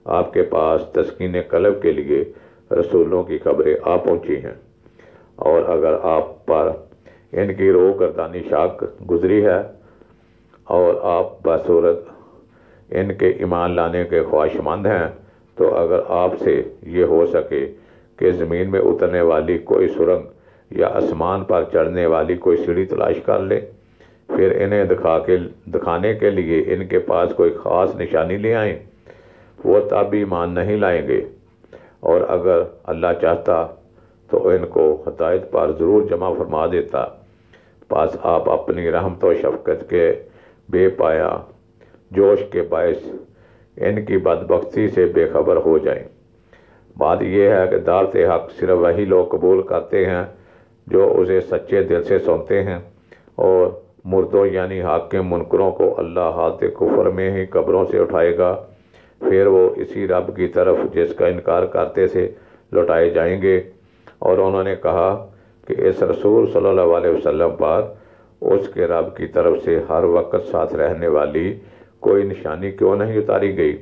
آپ کے پاس تسکین قلب کے لیے رسولوں کی خبریں آ پہنچی ہیں، اور اگر آپ پر ان کی روح گردانی شاک گزری ہے اور آپ بصورت ان کے ایمان لانے کے خواہش مند ہیں، تو اگر آپ سے یہ ہو سکے کہ زمین میں اترنے والی کوئی سرنگ یا آسمان پر چڑھنے والی کوئی سیڑھی تلاش کر لے، پھر انہیں دکھانے کے لیے ان کے پاس کوئی خاص نشانی لے آئیں، وہ تب بھی ایمان نہیں لائیں گے۔ اور اگر اللہ چاہتا تو ان کو ہدایت پر ضرور جمع فرما دیتا، پس آپ اپنی رحمت و شفقت کے بے پایا جوش کے باعث ان کی بدبختی سے بے خبر ہو جائیں۔ بات یہ ہے کہ دعوت حق صرف وہی لوگ قبول کرتے ہیں جو اسے سچے دل سے سنتے ہیں، اور مردوں یعنی حق کے منکروں کو اللہ حالت کفر میں ہی قبروں سے اٹھائے گا، پھر وہ اسی رب کی طرف جس کا انکار کرتے تھے لوٹائے جائیں گے۔ اور انہوں نے کہا کہ اس رسول صلی اللہ علیہ وسلم پر اس کے رب کی طرف سے ہر وقت ساتھ رہنے والی کوئی نشانی کیوں نہیں اتاری گئی؟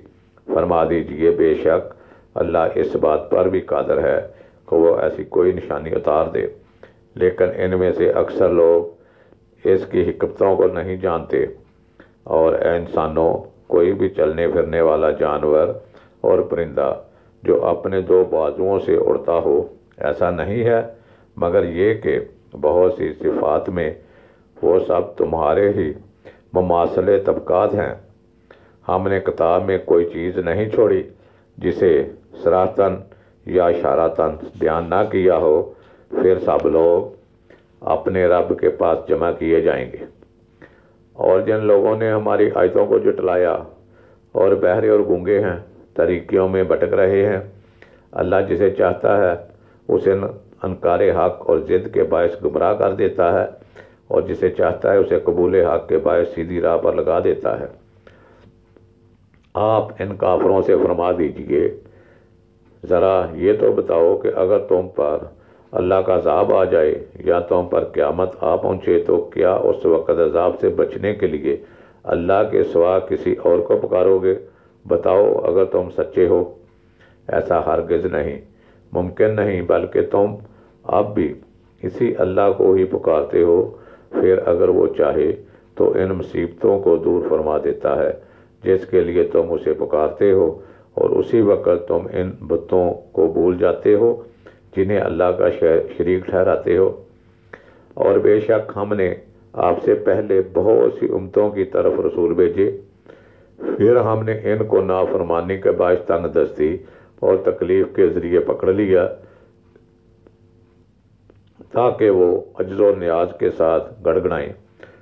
فرما دیجئے بے شک اللہ اس بات پر بھی قادر ہے کہ وہ ایسی کوئی نشانی اتار دے، لیکن ان میں سے اکثر لوگ اس کی حکمتوں کو نہیں جانتے۔ اور اے انسانوں، کوئی بھی چلنے پھرنے والا جانور اور پرندہ جو اپنے دو بازوؤں سے اڑتا ہو ایسا نہیں ہے، مگر یہ کہ بہت سی صفات میں وہ سب تمہارے ہی مماثل طبقات ہیں۔ ہم نے کتاب میں کوئی چیز نہیں چھوڑی جسے صراحتاً یا اشارتاً بیان نہ کیا ہو، پھر سب لوگ اپنے رب کے پاس جمع کیے جائیں گے۔ اور جن لوگوں نے ہماری آیتوں کو جھٹلایا اور بہرے اور گونگے ہیں، طریقوں میں بھٹک رہے ہیں، اللہ جسے چاہتا ہے اسے انکار حق اور ضد کے باعث گمراہ کر دیتا ہے، اور جسے چاہتا ہے اسے قبول حق کے باعث سیدھی راہ پر لگا دیتا ہے۔ آپ ان کافروں سے فرما دیجئے، ذرا یہ تو بتاؤ کہ اگر تم پر اللہ کا عذاب آ جائے یا تم پر قیامت آ پہنچے تو کیا اس وقت عذاب سے بچنے کے لیے اللہ کے سوا کسی اور کو پکارو گے؟ بتاؤ اگر تم سچے ہو۔ ایسا ہرگز نہیں، ممکن نہیں، بلکہ تم اب بھی اسی اللہ کو ہی پکارتے ہو۔ پھر اگر وہ چاہے تو ان مصیبتوں کو دور فرما دیتا ہے جس کے لیے تم اسے پکارتے ہو، اور اسی وقت تم ان بتوں کو بھول جاتے ہو جنہیں اللہ کا شریک ٹھہراتے ہو۔ اور بے شک ہم نے آپ سے پہلے بہت سی امتوں کی طرف رسول بھیجے، پھر ہم نے ان کو نافرمانی کے باعث تنگ دستی اور تکلیف کے ذریعے پکڑ لیا تاکہ وہ عجز و نیاز کے ساتھ گڑگڑائیں۔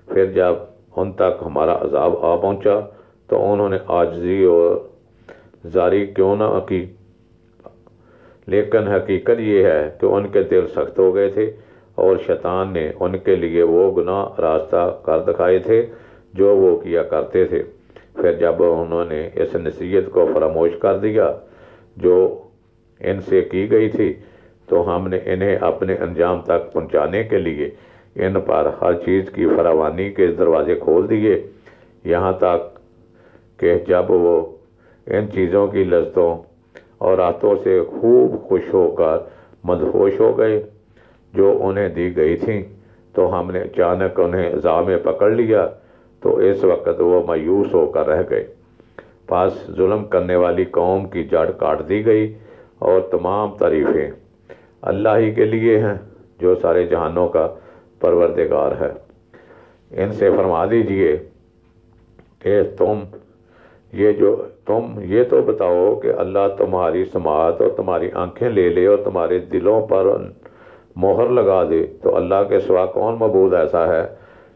پھر جب ان تک ہمارا عذاب آ پہنچا تو انہوں نے عاجزی اور زاری کیوں نہ کی، لیکن حقیقت یہ ہے کہ ان کے دل سخت ہو گئے تھے، اور شیطان نے ان کے لیے وہ گناہ راستہ کر دکھائے تھے جو وہ کیا کرتے تھے۔ پھر جب انہوں نے اس نصیحت کو فراموش کر دیا جو ان سے کی گئی تھی، تو ہم نے انہیں اپنے انجام تک پہنچانے کے لیے ان پر ہر چیز کی فراوانی کے دروازے کھول دیے، یہاں تک کہ جب وہ ان چیزوں کی لذتوں اور راحتوں سے خوب خوش ہو کر مدہوش ہو گئے جو انہیں دی گئی تھیں، تو ہم نے اچانک انہیں عذاب میں پکڑ لیا، تو اس وقت وہ مایوس ہو کر رہ گئے۔ پس ظلم کرنے والی قوم کی جڑ کاٹ دی گئی، اور تمام تعریفیں اللہ ہی کے لیے ہیں جو سارے جہانوں کا پروردگار ہے۔ ان سے فرما دیجئے کہ تم یہ تو بتاؤ کہ اللہ تمہاری سماعت اور تمہاری آنکھیں لے لے اور تمہارے دلوں پر مہر لگا دے، تو اللہ کے سوا کون معبود ایسا ہے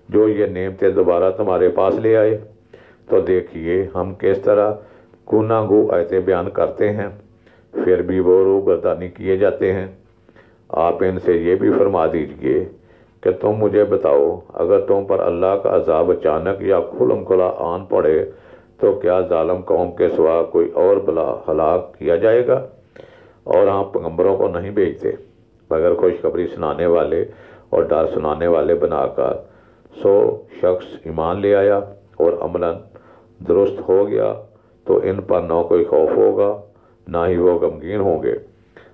جو یہ نعمتیں دوبارہ تمہارے پاس لے آئے؟ تو دیکھیے ہم کس طرح گناہ گو آیتیں بیان کرتے ہیں، پھر بھی وہ روگردانی کیے جاتے ہیں۔ آپ ان سے یہ بھی فرما دیجئے کہ تم مجھے بتاؤ، اگر تم پر اللہ کا عذاب اچانک یا کھلم کھلا آن پڑے تو کیا ظالم قوم کے سوا کوئی اور بلا ہلاک کیا جائے گا؟ اور ہم پیغمبروں کو نہیں بھیجتے مگر خوشخبری سنانے والے اور ڈر سنانے والے بنا کر۔ 100 شخص ایمان لے آیا اور عملاً درست ہو گیا تو ان پر نہ کوئی خوف ہوگا نہ ہی وہ غمگین ہوں گے۔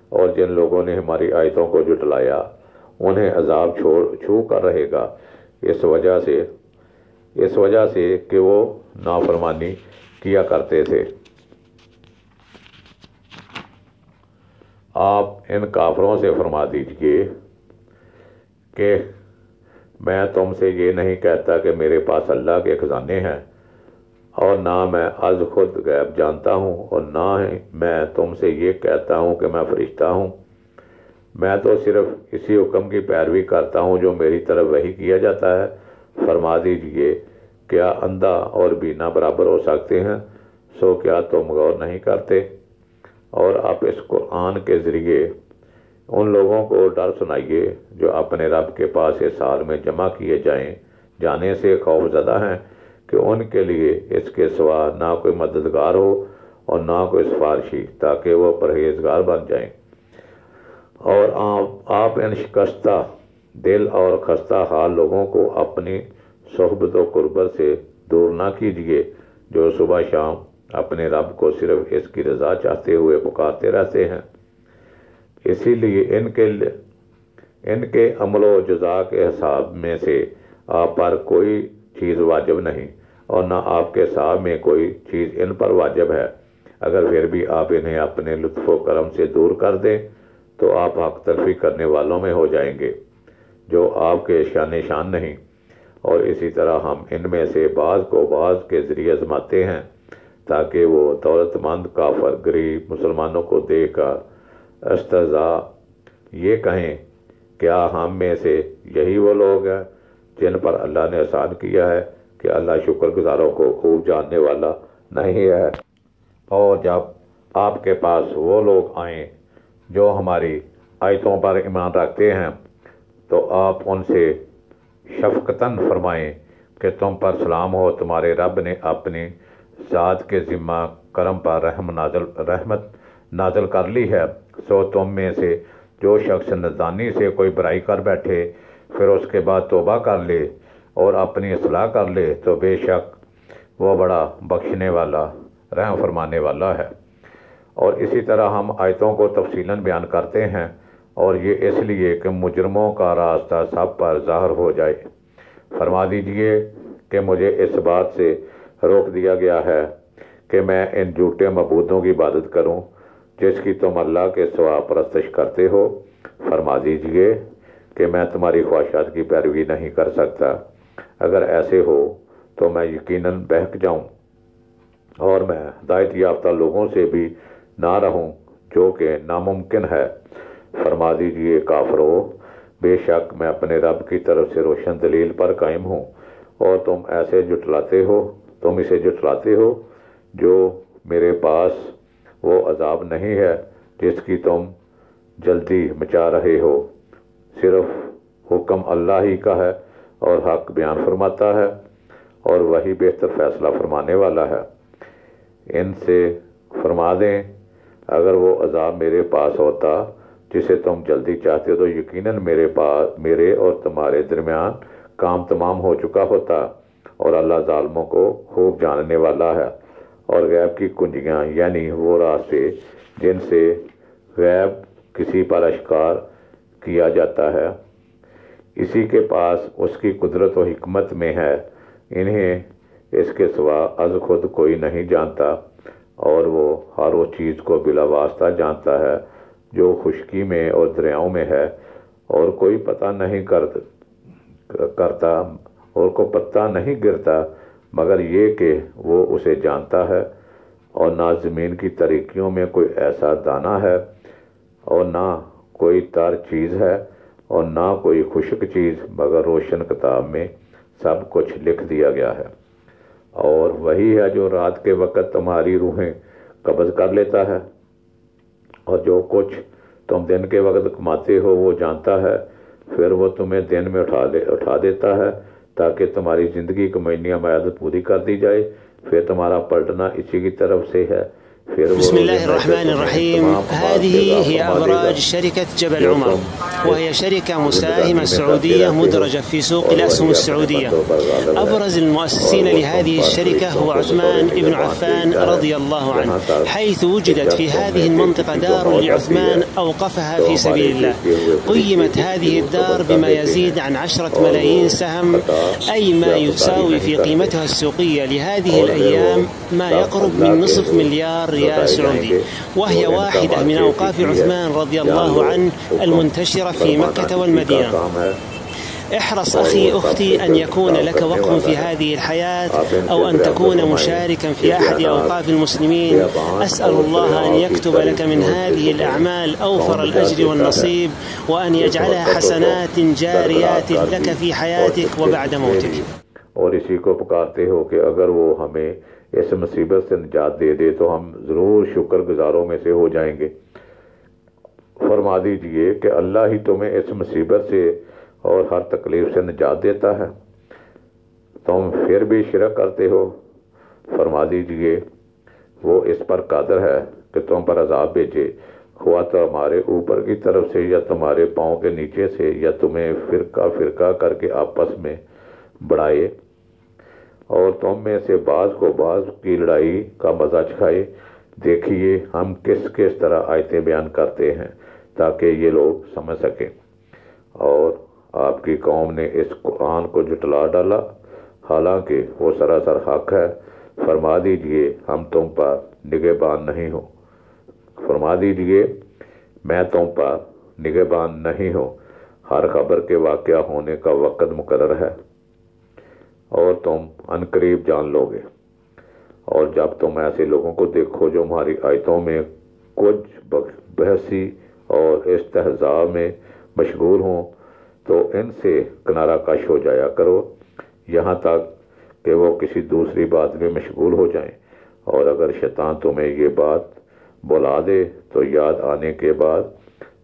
اور جن لوگوں نے ہماری آیتوں کو جھٹلایا انہیں عذاب چھو کر رہے گا، اس وجہ سے کہ وہ نافرمانی کیا کرتے تھے۔ آپ ان کافروں سے فرما دیجئے کہ میں تم سے یہ نہیں کہتا کہ میرے پاس اللہ کے خزانے ہیں، اور نہ میں از خود غیب جانتا ہوں، اور نہ ہی میں تم سے یہ کہتا ہوں کہ میں فرشتہ ہوں۔ میں تو صرف اسی حکم کی پیروی کرتا ہوں جو میری طرف وحی کیا جاتا ہے۔ فرما دیجئے کیا اندھا اور بینا برابر ہو سکتے ہیں؟ سو کیا تم غور نہیں کرتے؟ اور آپ اس قرآن کے ذریعے ان لوگوں کو ڈر سنائیے جو اپنے رب کے پاس اس حال میں جمع کیے جانے سے خوف زدہ ہیں کہ ان کے لیے اس کے سوا نہ کوئی مددگار ہو اور نہ کوئی سفارشی، تاکہ وہ پرہیزگار بن جائیں۔ اور آپ ان شکستہ دل اور خستہ حال لوگوں کو اپنی صحبت و قربت سے دور نہ کیجیے، جو صبح شام اپنے رب کو صرف اس کی رضا چاہتے ہوئے پکارتے رہتے ہیں۔ اسی لیے ان کے عمل و جزا کے حساب میں سے آپ پر کوئی چیز واجب نہیں، اور نہ آپ کے حساب میں کوئی چیز ان پر واجب ہے۔ اگر پھر بھی آپ انہیں اپنے لطف و کرم سے دور کر دیں تو آپ حق تلفی کرنے والوں میں ہو جائیں گے جو آپ کے شان نہیں۔ اور اسی طرح ہم ان میں سے بعض کو بعض کے ذریعے آزماتے ہیں تاکہ وہ دولت مند کافر غریب مسلمانوں کو دیکھ کر استہزاء یہ کہیں، کیا ہم میں سے یہی وہ لوگ ہیں جن پر اللہ نے احسان کیا ہے کہ اللہ شکر گزاروں کو خوب جاننے والا نہیں ہے؟ اور جب آپ کے پاس وہ لوگ آئیں جو ہماری آیتوں پر ایمان رکھتے ہیں تو آپ ان سے شفقتاً فرمائیں کہ تم پر سلام ہو، تمہارے رب نے اپنی ذات کے ذمہ کرم پر رحمت نازل کر لی ہے۔ سو تم میں سے جو شخص نادانی سے کوئی برائی کر بیٹھے پھر اس کے بعد توبہ کر لے اور اپنی اصلاح کر لے تو بے شک وہ بڑا بخشنے والا رحم فرمانے والا ہے۔ اور اسی طرح ہم آیتوں کو تفصیلاً بیان کرتے ہیں، اور یہ اس لیے کہ مجرموں کا راستہ سب پر ظاہر ہو جائے۔ فرما دیجئے کہ مجھے اس بات سے روک دیا گیا ہے کہ میں ان جھوٹے معبودوں کی عبادت کروں جس کی تم اللہ کے سوا پرستش کرتے ہو۔ فرما دیجئے کہ میں تمہاری خواہشات کی پیروی نہیں کر سکتا۔ اگر ایسے ہو تو میں یقیناً بہک جاؤں اور میں ہدایت یافتہ لوگوں سے بھی نہ رہوں، جو کہ ناممکن ہے۔ فرما دیجئے کافرو، بے شک میں اپنے رب کی طرف سے روشن دلیل پر قائم ہوں، اور تم اسے جھٹلاتے ہو جو میرے پاس وہ عذاب نہیں ہے جس کی تم جلدی مچا رہے ہو۔ صرف حکم اللہ ہی کا ہے اور حق بیان فرماتا ہے، اور وہی بہتر فیصلہ فرمانے والا ہے۔ ان سے فرما دیں اگر وہ عذاب میرے پاس ہوتا جسے تم جلدی چاہتے تو یقیناً میرے اور تمہارے درمیان کام تمام ہو چکا ہوتا، اور اللہ ظالموں کو خوب جاننے والا ہے۔ اور غیب کی کنجیاں یعنی وہ راستے جن سے غیب کسی پر اشکار کیا جاتا ہے اسی کے پاس اس کی قدرت و حکمت میں ہے، انہیں اس کے سوا از خود کوئی نہیں جانتا، اور وہ ہر وہ چیز کو بلا واسطہ جانتا ہے جو خشکی میں اور دریاؤں میں ہے، اور کوئی پتہ نہیں کرتا اور کو پتہ نہیں گرتا مگر یہ کہ وہ اسے جانتا ہے۔ اور نہ زمین کی تاریکیوں میں کوئی ایسا دانہ ہے، اور نہ کوئی تر چیز ہے، اور نہ کوئی خشک چیز، مگر روشن کتاب میں سب کچھ لکھ دیا گیا ہے۔ اور وہی ہے جو رات کے وقت تمہاری روحیں قبض کر لیتا ہے، اور جو کچھ تم دن کے وقت کماتے ہو وہ جانتا ہے، پھر وہ تمہیں دن میں اٹھا دیتا ہے تاکہ تمہاری زندگی کی معینہ میعاد پوری کر دی جائے، پھر تمہارا پلٹنا اسی کی طرف سے ہے۔ بسم الله الرحمن الرحيم. هذه هي أبراج شركة جبل عمر، وهي شركة مساهمة سعودية مدرجة في سوق الأسهم السعودية. أبرز المؤسسين لهذه الشركة هو عثمان بن عفان رضي الله عنه، حيث وجدت في هذه المنطقة دار لعثمان أوقفها في سبيل الله. قيمت هذه الدار بما يزيد عن 10 ملايين سهم، أي ما يساوي في قيمتها السوقية لهذه الأيام ما يقرب من نصف مليار ريال سعودي، وهي واحدة من أوقاف عثمان رضي الله عنه المنتشرة في مكة والمدينة. احرص أخي أختي أن يكون لك وقف في هذه الحياة، أو أن تكون مشاركا في أحد أوقاف المسلمين. أسأل الله أن يكتب لك من هذه الأعمال أوفر الأجر والنصيب، وأن يجعلها حسنات جاريات لك في حياتك وبعد موتك. اور اسی کو پکارتے ہو کہ اگر وہ ہمیں اس مصیبت سے نجات دے دے تو ہم ضرور شکر گزاروں میں سے ہو جائیں گے۔ فرما دیجئے کہ اللہ ہی تمہیں اس مصیبت سے اور ہر تکلیف سے نجات دیتا ہے، تم پھر بھی شرک کرتے ہو۔ فرما دیجئے وہ اس پر قادر ہے کہ تم پر عذاب بھیجے، ہوا تمہارے اوپر کی طرف سے یا تمہارے پاؤں کے نیچے سے، یا تمہیں فرقہ فرقہ کر کے آپس میں بڑھائے اور تم میں سے بعض کو بعض کی لڑائی کا مزہ چکھائے۔ دیکھیے ہم کس کس طرح آیتیں بیان کرتے ہیں تاکہ یہ لوگ سمجھ سکیں۔ اور آپ کی قوم نے اس قرآن کو جھٹلا ڈالا حالانکہ وہ سراسر حق ہے۔ فرما دیجئے ہم تم پر نگہبان نہیں ہوں، فرما دیجئے میں تم پر نگہبان نہیں ہوں، ہر خبر کے واقعہ ہونے کا وقت مقرر ہے اور تم عنقریب جان لو گے۔ اور جب تم ایسے لوگوں کو دیکھو جو ہماری آیتوں میں کچھ بحثی اور استہزاء میں مشغول ہوں تو ان سے کنارہ کش ہو جایا کرو یہاں تک کہ وہ کسی دوسری بات میں مشغول ہو جائیں۔ اور اگر شیطان تمہیں یہ بات بلا دے تو یاد آنے کے بعد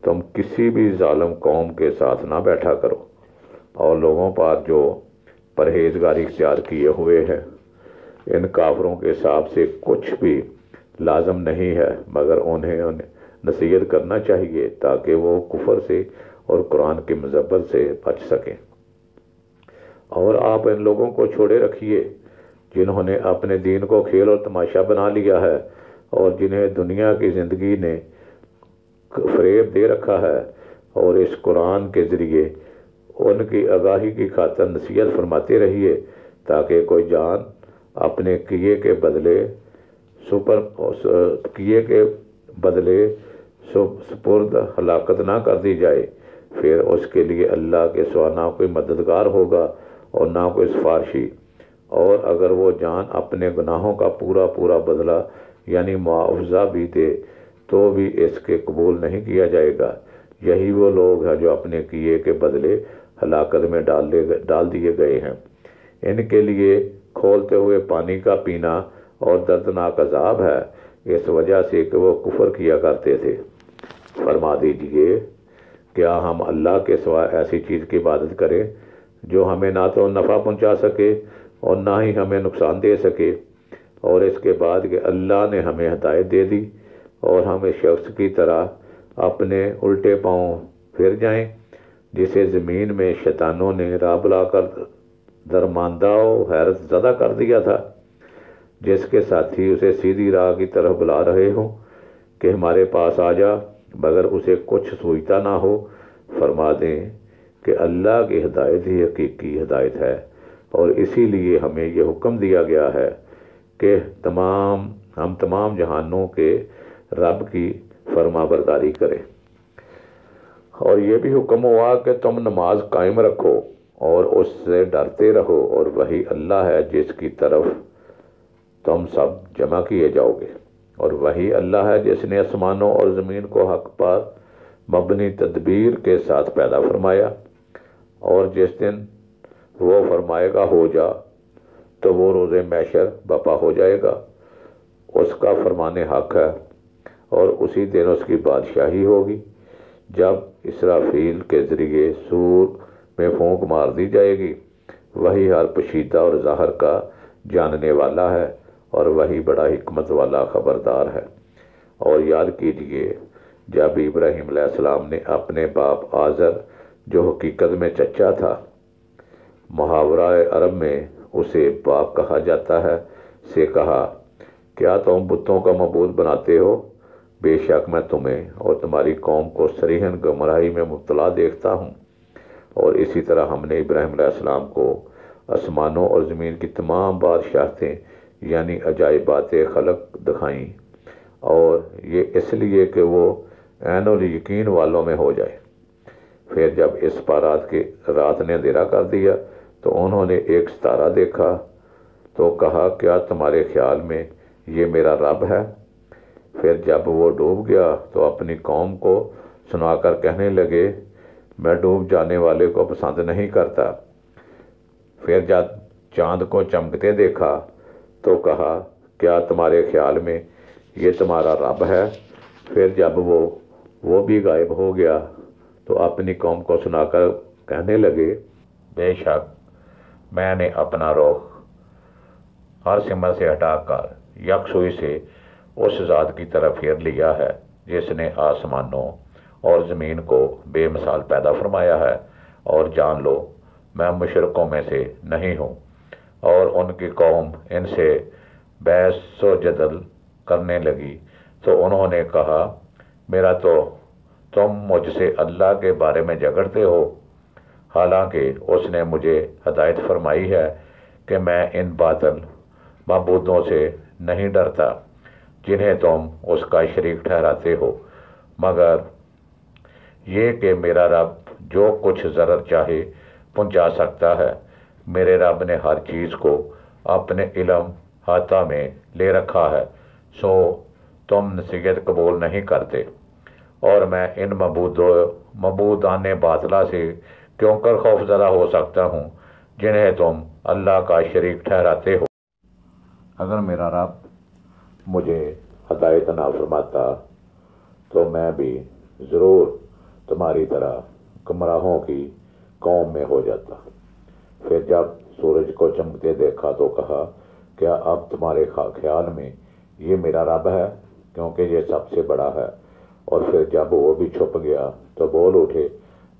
تم کسی بھی ظالم قوم کے ساتھ نہ بیٹھا کرو، اور لوگوں پر جو پرہیزگاری اختیار کیے ہوئے ہیں ان کافروں کے حساب سے کچھ بھی لازم نہیں ہے مگر انہیں نصیحت کرنا چاہیے تاکہ وہ کفر سے اور قرآن کی مذمت سے بچ سکیں۔ اور آپ ان لوگوں کو چھوڑے رکھیے جنہوں نے اپنے دین کو کھیل اور تماشا بنا لیا ہے اور جنہیں دنیا کی زندگی نے فریب دے رکھا ہے، اور اس قرآن کے ذریعے ان کی آگاہی کی خاطر نصیحت فرماتے رہیے تاکہ کوئی جان اپنے کیے کے بدلے سپرد ہلاکت نہ کر دی جائے، پھر اس کے لیے اللہ کے سوا نہ کوئی مددگار ہوگا اور نہ کوئی سفارشی۔ اور اگر وہ جان اپنے گناہوں کا پورا پورا بدلہ یعنی معاوضہ بھی دے تو بھی اس کے قبول نہیں کیا جائے گا۔ یہی وہ لوگ ہیں جو اپنے کیے کے بدلے ہلاکت میں ڈال دیے گئے ہیں۔ ان کے لیے کھولتے ہوئے پانی کا پینا اور دردناک عذاب ہے، اس وجہ سے کہ وہ کفر کیا کرتے تھے۔ فرما دیجئے کیا ہم اللہ کے سوا ایسی چیز کی عبادت کریں جو ہمیں نہ تو نفع پہنچا سکے اور نہ ہی ہمیں نقصان دے سکے، اور اس کے بعد کہ اللہ نے ہمیں ہدایت دے دی اور ہم اس شخص کی طرح اپنے الٹے پاؤں پھر جائیں جسے زمین میں شیطانوں نے راہ بلا کر درماندہ و حیرت زدہ کر دیا تھا، جس کے ساتھی اسے سیدھی راہ کی طرف بلا رہے ہوں کہ ہمارے پاس آ جا، مگر اسے کچھ سوچتا نہ ہو۔ فرما دیں کہ اللہ کی ہدایت ہی حقیقی ہدایت ہے، اور اسی لیے ہمیں یہ حکم دیا گیا ہے کہ ہم تمام جہانوں کے رب کی فرما برداری کریں۔ اور یہ بھی حکم ہوا کہ تم نماز قائم رکھو اور اس سے ڈرتے رہو، اور وہی اللہ ہے جس کی طرف تم سب جمع کیے جاؤ گے، اور وہی اللہ ہے جس نے آسمانوں اور زمین کو حق پر مبنی تدبیر کے ساتھ پیدا فرمایا، اور جس دن وہ فرمائے گا ہو جا تو وہ روز محشر بپا ہو جائے گا۔ اس کا فرمان حق ہے اور اسی دن اس کی بادشاہی ہوگی جب اسرافیل کے ذریعے سور میں پھونک مار دی جائے گی۔ وہی ہر پوشیدہ اور ظاہر کا جاننے والا ہے اور وہی بڑا حکمت والا خبردار ہے۔ اور یاد کیجئے جب ابراہیم علیہ السلام نے اپنے باپ آزر جو حقیقت میں چچا تھا، محاورہ عرب میں اسے باپ کہا جاتا ہے، سے کہا کیا تم بتوں کا معبود بناتے ہو؟ بے شک میں تمہیں اور تمہاری قوم کو صریحاً گمراہی میں مبتلا دیکھتا ہوں۔ اور اسی طرح ہم نے ابراہیم علیہ السلام کو آسمانوں اور زمین کی تمام بادشاہتیں یعنی عجائبات خلق دکھائیں، اور یہ اس لیے کہ وہ عین الیقین والوں میں ہو جائے۔ پھر جب اس پر رات نے اندھیرا کر دیا تو انہوں نے ایک ستارہ دیکھا تو کہا کیا تمہارے خیال میں یہ میرا رب ہے؟ پھر جب وہ ڈوب گیا تو اپنی قوم کو سنا کر کہنے لگے میں ڈوب جانے والے کو پسند نہیں کرتا۔ پھر جب چاند کو چمکتے دیکھا تو کہا کیا تمہارے خیال میں یہ تمہارا رب ہے؟ پھر جب وہ بھی غائب ہو گیا تو اپنی قوم کو سنا کر کہنے لگے بے شک میں نے اپنا رخ ہر سمت سے ہٹا کر یکسوئی سے اس ذات کی طرف پھیر لیا ہے جس نے آسمانوں اور زمین کو بے مثال پیدا فرمایا ہے، اور جان لو میں مشرکوں میں سے نہیں ہوں۔ اور ان کی قوم ان سے بحث و جدل کرنے لگی تو انہوں نے کہا میرا تو تم مجھ سے اللہ کے بارے میں جھگڑتے ہو، حالانکہ اس نے مجھے ہدایت فرمائی ہے کہ میں ان باطل معبودوں سے نہیں ڈرتا جنہیں تم اس کا شریک ٹھہراتے ہو، مگر یہ کہ میرا رب جو کچھ ضرر چاہے پہنچا سکتا ہے۔ میرے رب نے ہر چیز کو اپنے علم احاطہ میں لے رکھا ہے، سو تم نصیحت قبول نہیں کرتے، اور میں ان معبودان باطلہ سے کیوں کر خوف زدہ ہو سکتا ہوں جنہیں تم اللہ کا شریک ٹھہراتے ہو۔ اگر میرا رب مجھے ہدایت نہ فرماتا تو میں بھی ضرور تمہاری طرح گمراہوں کی قوم میں ہو جاتا۔ پھر جب سورج کو چمکتے دیکھا تو کہا کیا اب تمہارے خیال میں یہ میرا رب ہے کیونکہ یہ سب سے بڑا ہے؟ اور پھر جب وہ بھی چھپ گیا تو بول اٹھے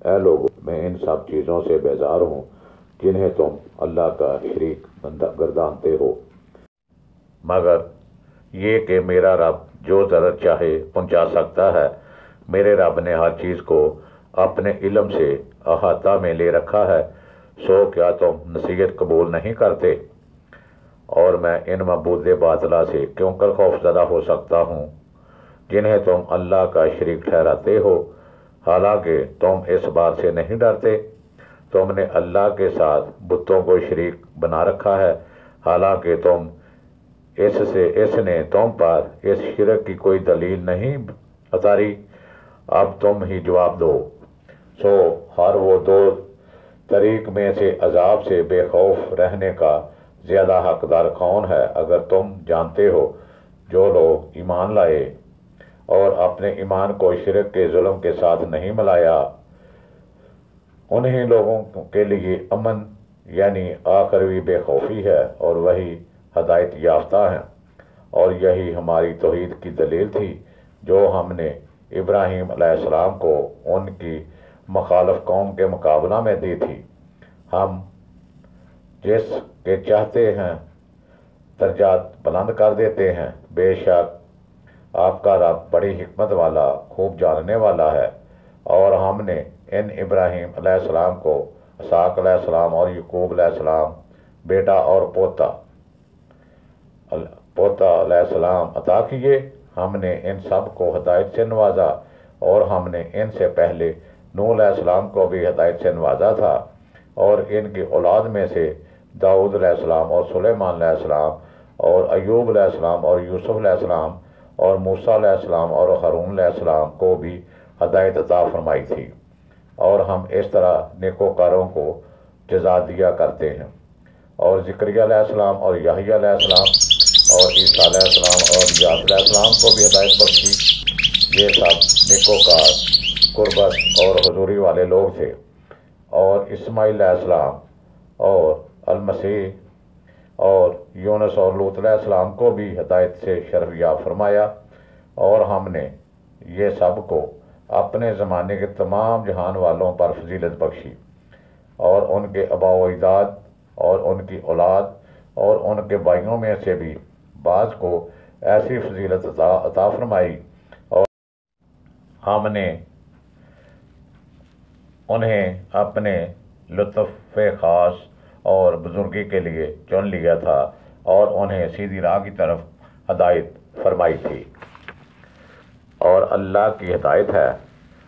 اے لوگو میں ان سب چیزوں سے بیزار ہوں جنہیں تم اللہ کا شریک گردانتے ہو، مگر یہ کہ میرا رب جو ضرر چاہے پہنچا سکتا ہے۔ میرے رب نے ہر چیز کو اپنے علم سے احاطہ میں لے رکھا ہے، سو کیا تم نصیحت قبول نہیں کرتے؟ اور میں ان معبود باطلہ سے کیوں کر خوف زدہ ہو سکتا ہوں جنہیں تم اللہ کا شریک ٹھہراتے ہو، حالانکہ تم اس بات سے نہیں ڈرتے۔ تم نے اللہ کے ساتھ بتوں کو شریک بنا رکھا ہے، حالانکہ اس نے تم پر اس شرک کی کوئی دلیل نہیں اتاری۔ اب تم ہی جواب دو۔ سو ہر وہ دو طریق میں سے عذاب سے بے خوف رہنے کا زیادہ حقدار کون ہے؟ اگر تم جانتے ہو جو لوگ ایمان لائے اور اپنے ایمان کو شرک کے ظلم کے ساتھ نہیں ملایا، انہیں لوگوں کے لیے امن یعنی آخروی بے خوفی ہے، اور وہی ہدایت یافتہ ہیں۔ اور یہی ہماری توحید کی دلیل تھی جو ہم نے ابراہیم علیہ السلام کو ان کی مخالف قوم کے مقابلہ میں دی تھی۔ ہم جس کے چاہتے ہیں درجات بلند کر دیتے ہیں، بے شک آپ کا رب بڑی حکمت والا خوب جاننے والا ہے۔ اور ہم نے ان ابراہیم علیہ السلام کو اسحاق علیہ السلام اور یعقوب علیہ السلام بیٹا اور پوتا علیہ السلام عطا کیے۔ ہم نے ان سب کو ہدایت سے نوازا، اور ہم نے ان سے پہلے نوح علیہ السلام کو بھی ہدایت سے نوازا تھا، اور ان کی اولاد میں سے داؤد علیہ السلام اور سلیمان علیہ السلام اور ایوب علیہ السلام اور یوسف علیہ السلام اور موسیٰ علیہ السلام اور ہارون علیہ السلام کو بھی ہدایت عطا فرمائی تھی، اور ہم اس طرح نیکوکاروں کو جزا دیا کرتے ہیں۔ اور زکریا علیہ السلام اور یحییٰ علیہ السلام اور عیسیٰ علیہ السلام اور الیاس علیہ السلام کو بھی ہدایت بخشی۔ یہ سب نیکوکار، قربت اور حضوری والے لوگ تھے۔ اور اسماعیل علیہ السلام اور المسیح اور یونس اور لوط علیہ السلام کو بھی ہدایت سے شرف یاب فرمایا، اور ہم نے یہ سب کو اپنے زمانے کے تمام جہان والوں پر فضیلت بخشی، اور ان کے آباء و اجداد اور ان کی اولاد اور ان کے بھائیوں میں سے بھی بعض کو ایسی فضیلت عطا فرمائی، اور ہم نے انہیں اپنے لطف خاص اور بزرگی کے لیے چن لیا تھا، اور انہیں سیدھی راہ کی طرف ہدایت فرمائی تھی۔ اور اللہ کی ہدایت ہے،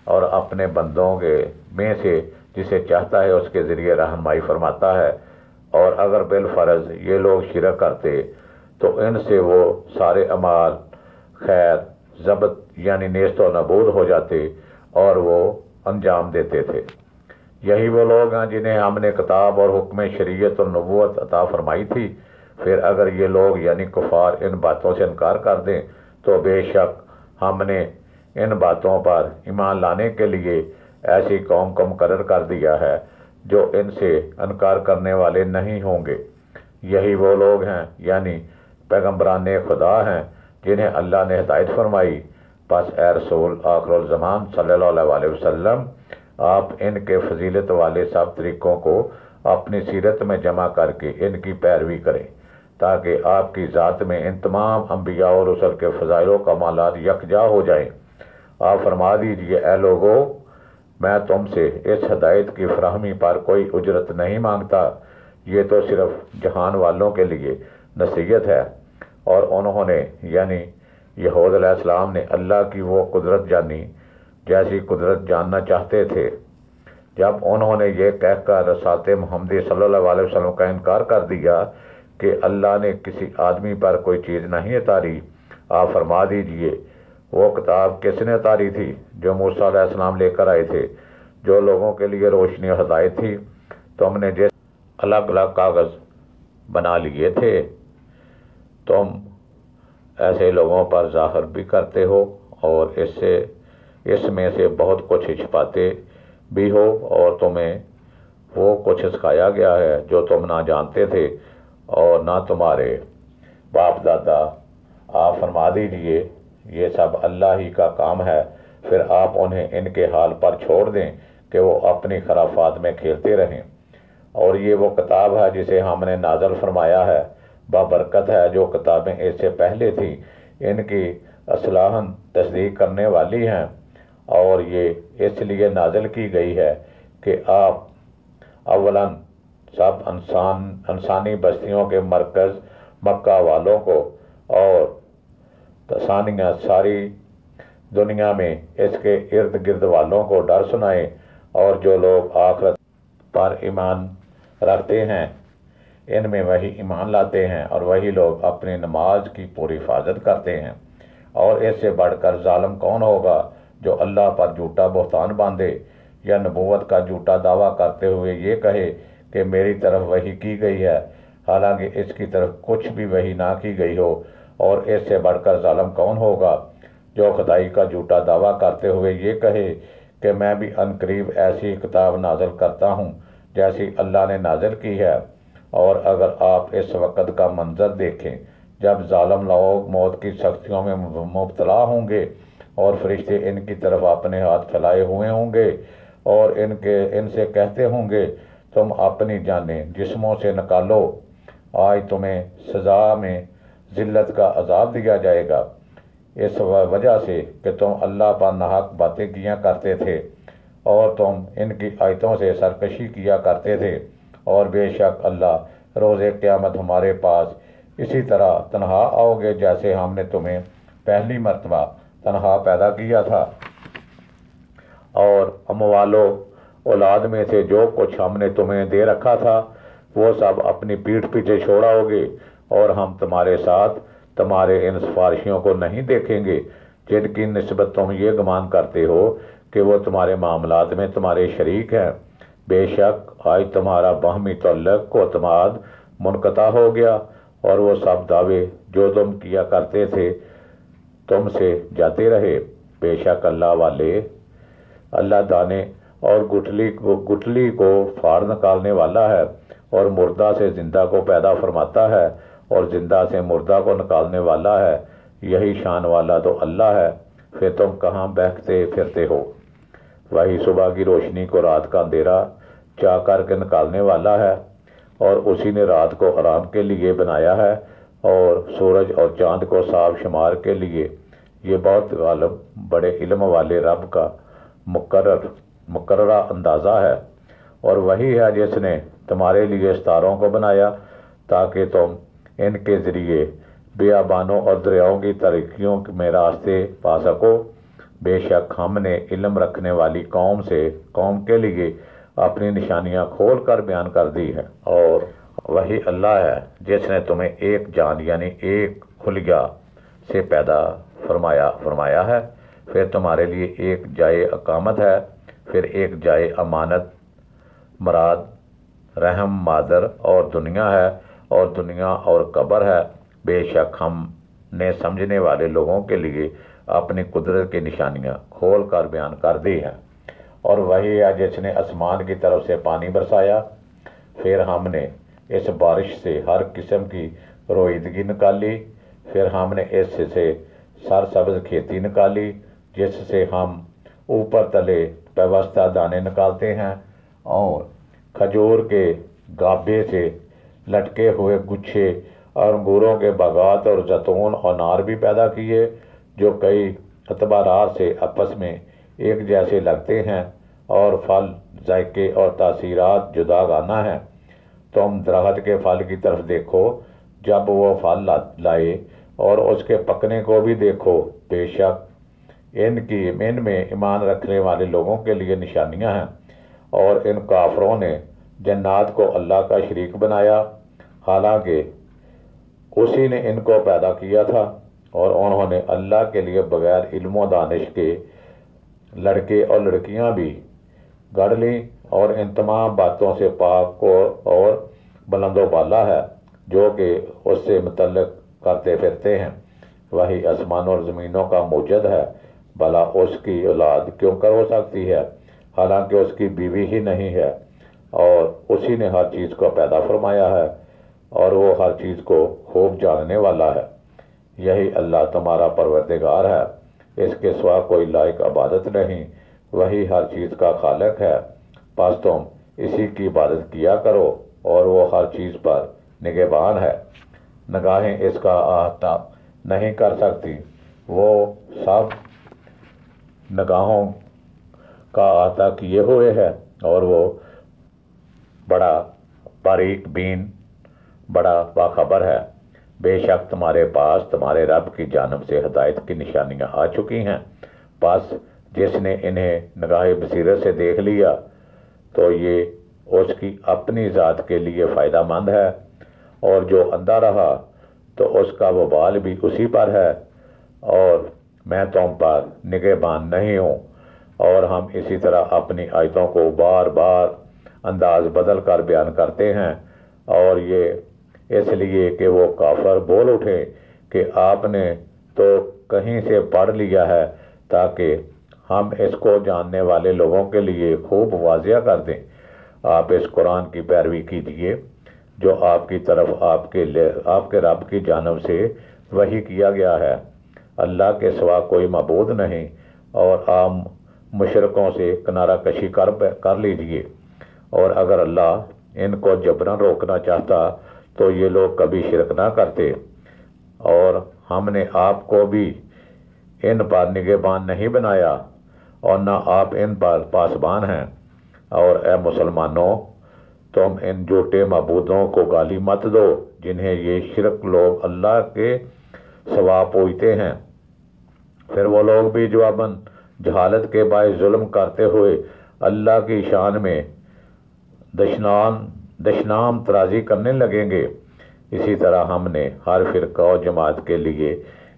اور اپنے بندوں کے میں سے جسے چاہتا ہے اس کے ذریعے رہنمائی فرماتا ہے۔ اور اگر بالفرض یہ لوگ شرک کرتے تو ان سے وہ سارے اعمال خیر ضبط یعنی نیست و نابود ہو جاتے، اور وہ انجام دیتے تھے۔ یہی وہ لوگ ہیں جنہیں ہم نے کتاب اور حکم شریعت اور نبوت عطا فرمائی تھی۔ پھر اگر یہ لوگ یعنی کفار ان باتوں سے انکار کر دیں تو بے شک ہم نے ان باتوں پر ایمان لانے کے لیے ایسی قوم کو مقرر کر دیا ہے جو ان سے انکار کرنے والے نہیں ہوں گے۔ یہی وہ لوگ ہیں یعنی پیغمبران خدا ہیں جنہیں اللہ نے ہدایت فرمائی۔ پس اے رسول آخر الزمان صلی اللہ علیہ وسلم، آپ ان کے فضیلت والے سب طریقوں کو اپنی سیرت میں جمع کر کے ان کی پیروی کریں تاکہ آپ کی ذات میں ان تمام انبیاء اور رسل کے فضائل و کمالات یکجا ہو جائیں۔ آپ فرما دیجئے اے لوگو، میں تم سے اس ہدایت کی فراہمی پر کوئی اجرت نہیں مانگتا، یہ تو صرف جہان والوں کے لیے نصیحت ہے۔ اور انہوں نے یعنی یہود علیہ السلام نے اللہ کی وہ قدرت جانی جیسی قدرت جاننا چاہتے تھے۔ جب انہوں نے یہ کہہ کر رسالت محمدی صلی اللہ علیہ وسلم کا انکار کر دیا کہ اللہ نے کسی آدمی پر کوئی چیز نہیں اتاری، آپ فرما دیجئے وہ کتاب کس نے اتاری تھی جو موسیٰ علیہ السلام لے کر آئے تھے، جو لوگوں کے لیے روشنی و ہدایت تھی۔ تم نے جس الگ الگ کاغذ بنا لیے تھے، تم ایسے لوگوں پر ظاہر بھی کرتے ہو اور اس میں سے بہت کچھ چھپاتے بھی ہو، اور تمہیں وہ کچھ سکھایا گیا ہے جو تم نہ جانتے تھے اور نہ تمہارے باپ دادا۔ آپ فرما دیجئے یہ سب اللہ ہی کا کام ہے، پھر آپ انہیں ان کے حال پر چھوڑ دیں کہ وہ اپنی خرافات میں کھیلتے رہیں۔ اور یہ وہ کتاب ہے جسے ہم نے نازل فرمایا ہے، بابرکت ہے جو کتابیں اس سے پہلے تھیں، ان کی اصلاحاً تصدیق کرنے والی ہیں، اور یہ اس لیے نازل کی گئی ہے کہ آپ اولاً سب انسانی بستیوں کے مرکز مکہ والوں کو اور ثانیہ ساری دنیا میں اس کے ارد گرد والوں کو ڈر سنائیں، اور جو لوگ آخرت پر ایمان رکھتے ہیں ان میں وہی ایمان لاتے ہیں، اور وہی لوگ اپنی نماز کی پوری حفاظت کرتے ہیں۔ اور اس سے بڑھ کر ظالم کون ہوگا جو اللہ پر جھوٹا بہتان باندھے یا نبوت کا جھوٹا دعویٰ کرتے ہوئے یہ کہے کہ میری طرف وحی کی گئی ہے، حالانکہ اس کی طرف کچھ بھی وحی نہ کی گئی ہو۔ اور اس سے بڑھ کر ظالم کون ہوگا جو خدائی کا جھوٹا دعویٰ کرتے ہوئے یہ کہے کہ میں بھی عنقریب ایسی کتاب نازل کرتا ہوں جیسی اللہ نے نازل کی ہے۔ اور اگر آپ اس وقت کا منظر دیکھیں جب ظالم لوگ موت کی سختیوں میں مبتلا ہوں گے اور فرشتے ان کی طرف اپنے ہاتھ پھیلائے ہوئے ہوں گے اور ان سے کہتے ہوں گے تم اپنی جانیں جسموں سے نکالو، آج تمہیں سزا میں ذلت کا عذاب دیا جائے گا، اس وجہ سے کہ تم اللہ پر ناحق باتیں کیا کرتے تھے اور تم ان کی آیتوں سے سرکشی کیا کرتے تھے۔ اور بے شک اللہ روز قیامت ہمارے پاس اسی طرح تنہا آؤ گے جیسے ہم نے تمہیں پہلی مرتبہ تنہا پیدا کیا تھا، اور اموال و اولاد میں سے جو کچھ ہم نے تمہیں دے رکھا تھا وہ سب اپنی پیٹھ پیچھے چھوڑاؤ گے، اور ہم تمہارے ساتھ تمہارے ان سفارشیوں کو نہیں دیکھیں گے جن کی نسبت تم یہ گمان کرتے ہو کہ وہ تمہارے معاملات میں تمہارے شریک ہیں۔ بے شک آج تمہارا باہمی تعلق و اعتماد منقطع ہو گیا، اور وہ سب دعوے جو تم کیا کرتے تھے تم سے جاتے رہے۔ بے شک اللہ والے، اللہ دانے اور گٹھلی کو پھاڑ نکالنے والا ہے، اور مردہ سے زندہ کو پیدا فرماتا ہے، اور زندہ سے مردہ کو نکالنے والا ہے، یہی شان والا تو اللہ ہے۔ پھر تم کہاں بہکتے پھرتے ہو؟ وہی صبح کی روشنی کو رات کا اندھیرا چا کر کے نکالنے والا ہے، اور اسی نے رات کو آرام کے لیے بنایا ہے اور سورج اور چاند کو صاف شمار کے لیے۔ یہ بہت غالب بڑے علم والے رب کا مقررہ اندازہ ہے۔ اور وہی ہے جس نے تمہارے لیے ستاروں کو بنایا تاکہ تم ان کے ذریعے بیابانوں اور دریاؤں کی تاریکیوں میں راستے پا سکو۔ بے شک ہم نے علم رکھنے والی قوم کے لیے اپنی نشانیاں کھول کر بیان کر دی ہے۔ اور وہی اللہ ہے جس نے تمہیں ایک جان یعنی ایک خلیہ سے پیدا فرمایا ہے، پھر تمہارے لیے ایک جائے اقامت ہے، پھر ایک جائے امانت مراد رحم مادر اور دنیا ہے، اور دنیا اور قبر ہے۔ بے شک ہم نے سمجھنے والے لوگوں کے لیے اپنی قدرت کی نشانیاں کھول کر بیان کر دی ہیں۔ اور وہی ہے جس نے آسمان کی طرف سے پانی برسایا، پھر ہم نے اس بارش سے ہر قسم کی رویدگی نکالی، پھر ہم نے اس سے سرسبز کھیتی نکالی جس سے ہم اوپر تلے پیوستہ دانے نکالتے ہیں، اور کھجور کے گابھے سے لٹکے ہوئے گچھے اور انگوروں کے باغات اور زیتون اور انار بھی پیدا کیے جو کئی اعتبارات سے آپس میں ایک جیسے لگتے ہیں، اور پھل ذائقے اور تاثیرات جداگانہ ہیں۔ تم درخت کے پھل کی طرف دیکھو جب وہ پھل لائے، اور اس کے پکنے کو بھی دیکھو، بے شک ان میں ایمان رکھنے والے لوگوں کے لیے نشانیاں ہیں۔ اور ان کافروں نے جنات کو اللہ کا شریک بنایا، حالانکہ اسی نے ان کو پیدا کیا تھا، اور انہوں نے اللہ کے لیے بغیر علم و دانش کے لڑکے اور لڑکیاں بھی گڑ لیں، اور ان تمام باتوں سے پاک اور بلند و بالا ہے جو کہ اس سے متعلق کرتے پھرتے ہیں۔ وہی آسمان اور زمینوں کا موجد ہے، بھلا اس کی اولاد کیوں کر ہو سکتی ہے، حالانکہ اس کی بیوی ہی نہیں ہے، اور اسی نے ہر چیز کو پیدا فرمایا ہے، اور وہ ہر چیز کو خوب جاننے والا ہے۔ یہی اللہ تمہارا پروردگار ہے، اس کے سوا کوئی لائق عبادت نہیں، وہی ہر چیز کا خالق ہے، پس تم اسی کی عبادت کیا کرو، اور وہ ہر چیز پر نگہبان ہے۔ نگاہیں اس کا احاطہ نہیں کر سکتی، وہ سب نگاہوں کا احاطہ کیے ہوئے ہے، اور وہ بڑا باریک بین، بڑا باخبر ہے۔ بے شک تمہارے پاس تمہارے رب کی جانب سے ہدایت کی نشانیاں آ چکی ہیں، بس جس نے انہیں نگاہ بصیرت سے دیکھ لیا تو یہ اس کی اپنی ذات کے لیے فائدہ مند ہے، اور جو اندھا رہا تو اس کا وبال بھی اسی پر ہے، اور میں تم پر نگہبان نہیں ہوں۔ اور ہم اسی طرح اپنی آیتوں کو بار بار انداز بدل کر بیان کرتے ہیں، اور یہ اس لیے کہ وہ کافر بول اٹھے کہ آپ نے تو کہیں سے پڑھ لیا ہے، تاکہ ہم اس کو جاننے والے لوگوں کے لیے خوب واضح کر دیں۔ آپ اس قرآن کی پیروی کیجیے جو آپ کی طرف آپ کے رب کی جانب سے وحی کیا گیا ہے، اللہ کے سوا کوئی معبود نہیں، اور عام مشرکوں سے کنارہ کشی کر لیجیے۔ اور اگر اللہ ان کو جبراً روکنا چاہتا تو یہ لوگ کبھی شرک نہ کرتے، اور ہم نے آپ کو بھی ان پر نگہبان نہیں بنایا، اور نہ آپ ان پر پاسبان ہیں۔ اور اے مسلمانوں، تم ان جھوٹے معبودوں کو گالی مت دو جنہیں یہ شرک لوگ اللہ کے سوا پوجتے ہیں۔ پھر وہ لوگ بھی جواباً جہالت کے باعث ظلم کرتے ہوئے اللہ کی شان میں دشنام ترازی کرنے لگیں گے۔ اسی طرح ہم نے ہر فرقہ و جماعت کے لیے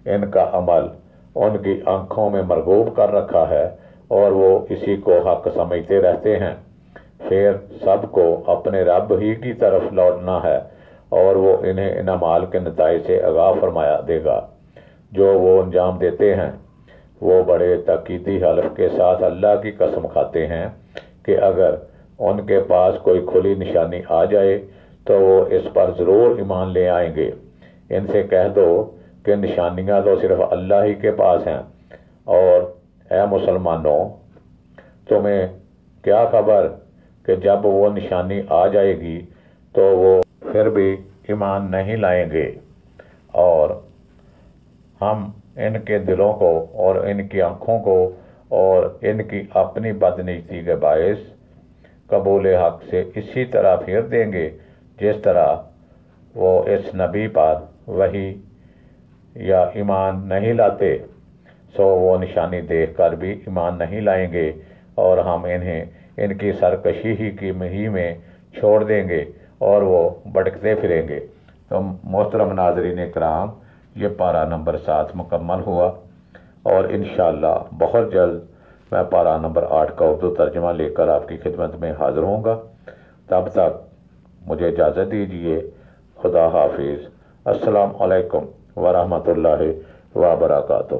ان کا عمل ان کی آنکھوں میں مرغوب کر رکھا ہے، اور وہ اسی کو حق سمجھتے رہتے ہیں۔ پھر سب کو اپنے رب ہی کی طرف لوٹنا ہے، اور وہ انہیں ان اعمال کے نتائج سے آگاہ فرمایا دے گا جو وہ انجام دیتے ہیں۔ وہ بڑے تاکیدی حلف کے ساتھ اللہ کی قسم کھاتے ہیں کہ اگر ان کے پاس کوئی کھلی نشانی آ جائے تو وہ اس پر ضرور ایمان لے آئیں گے۔ ان سے کہہ دو کہ نشانیاں تو صرف اللہ ہی کے پاس ہیں، اور اے مسلمانوں، تمہیں کیا خبر کہ جب وہ نشانی آ جائے گی تو وہ پھر بھی ایمان نہیں لائیں گے، اور ہم ان کے دلوں کو اور ان کی آنکھوں کو اور ان کی اپنی بدنیتی کے باعث قبول حق سے اسی طرح پھیر دیں گے جس طرح وہ اس نبی پر وحی یا ایمان نہیں لاتے، سو وہ نشانی دیکھ کر بھی ایمان نہیں لائیں گے، اور ہم انہیں ان کی سرکشی ہی کی مہی میں چھوڑ دیں گے اور وہ بھٹکتے پھریں گے۔ تو محترم ناظرین کرام، یہ پارہ نمبر 7 مکمل ہوا، اور انشاءاللہ بہت جلد میں پارہ نمبر 8 کا اردو ترجمہ لے کر آپ کی خدمت میں حاضر ہوں گا۔ تب تک مجھے اجازت دیجیے، خدا حافظ، السلام علیکم ورحمۃ اللہ وبرکاتہ۔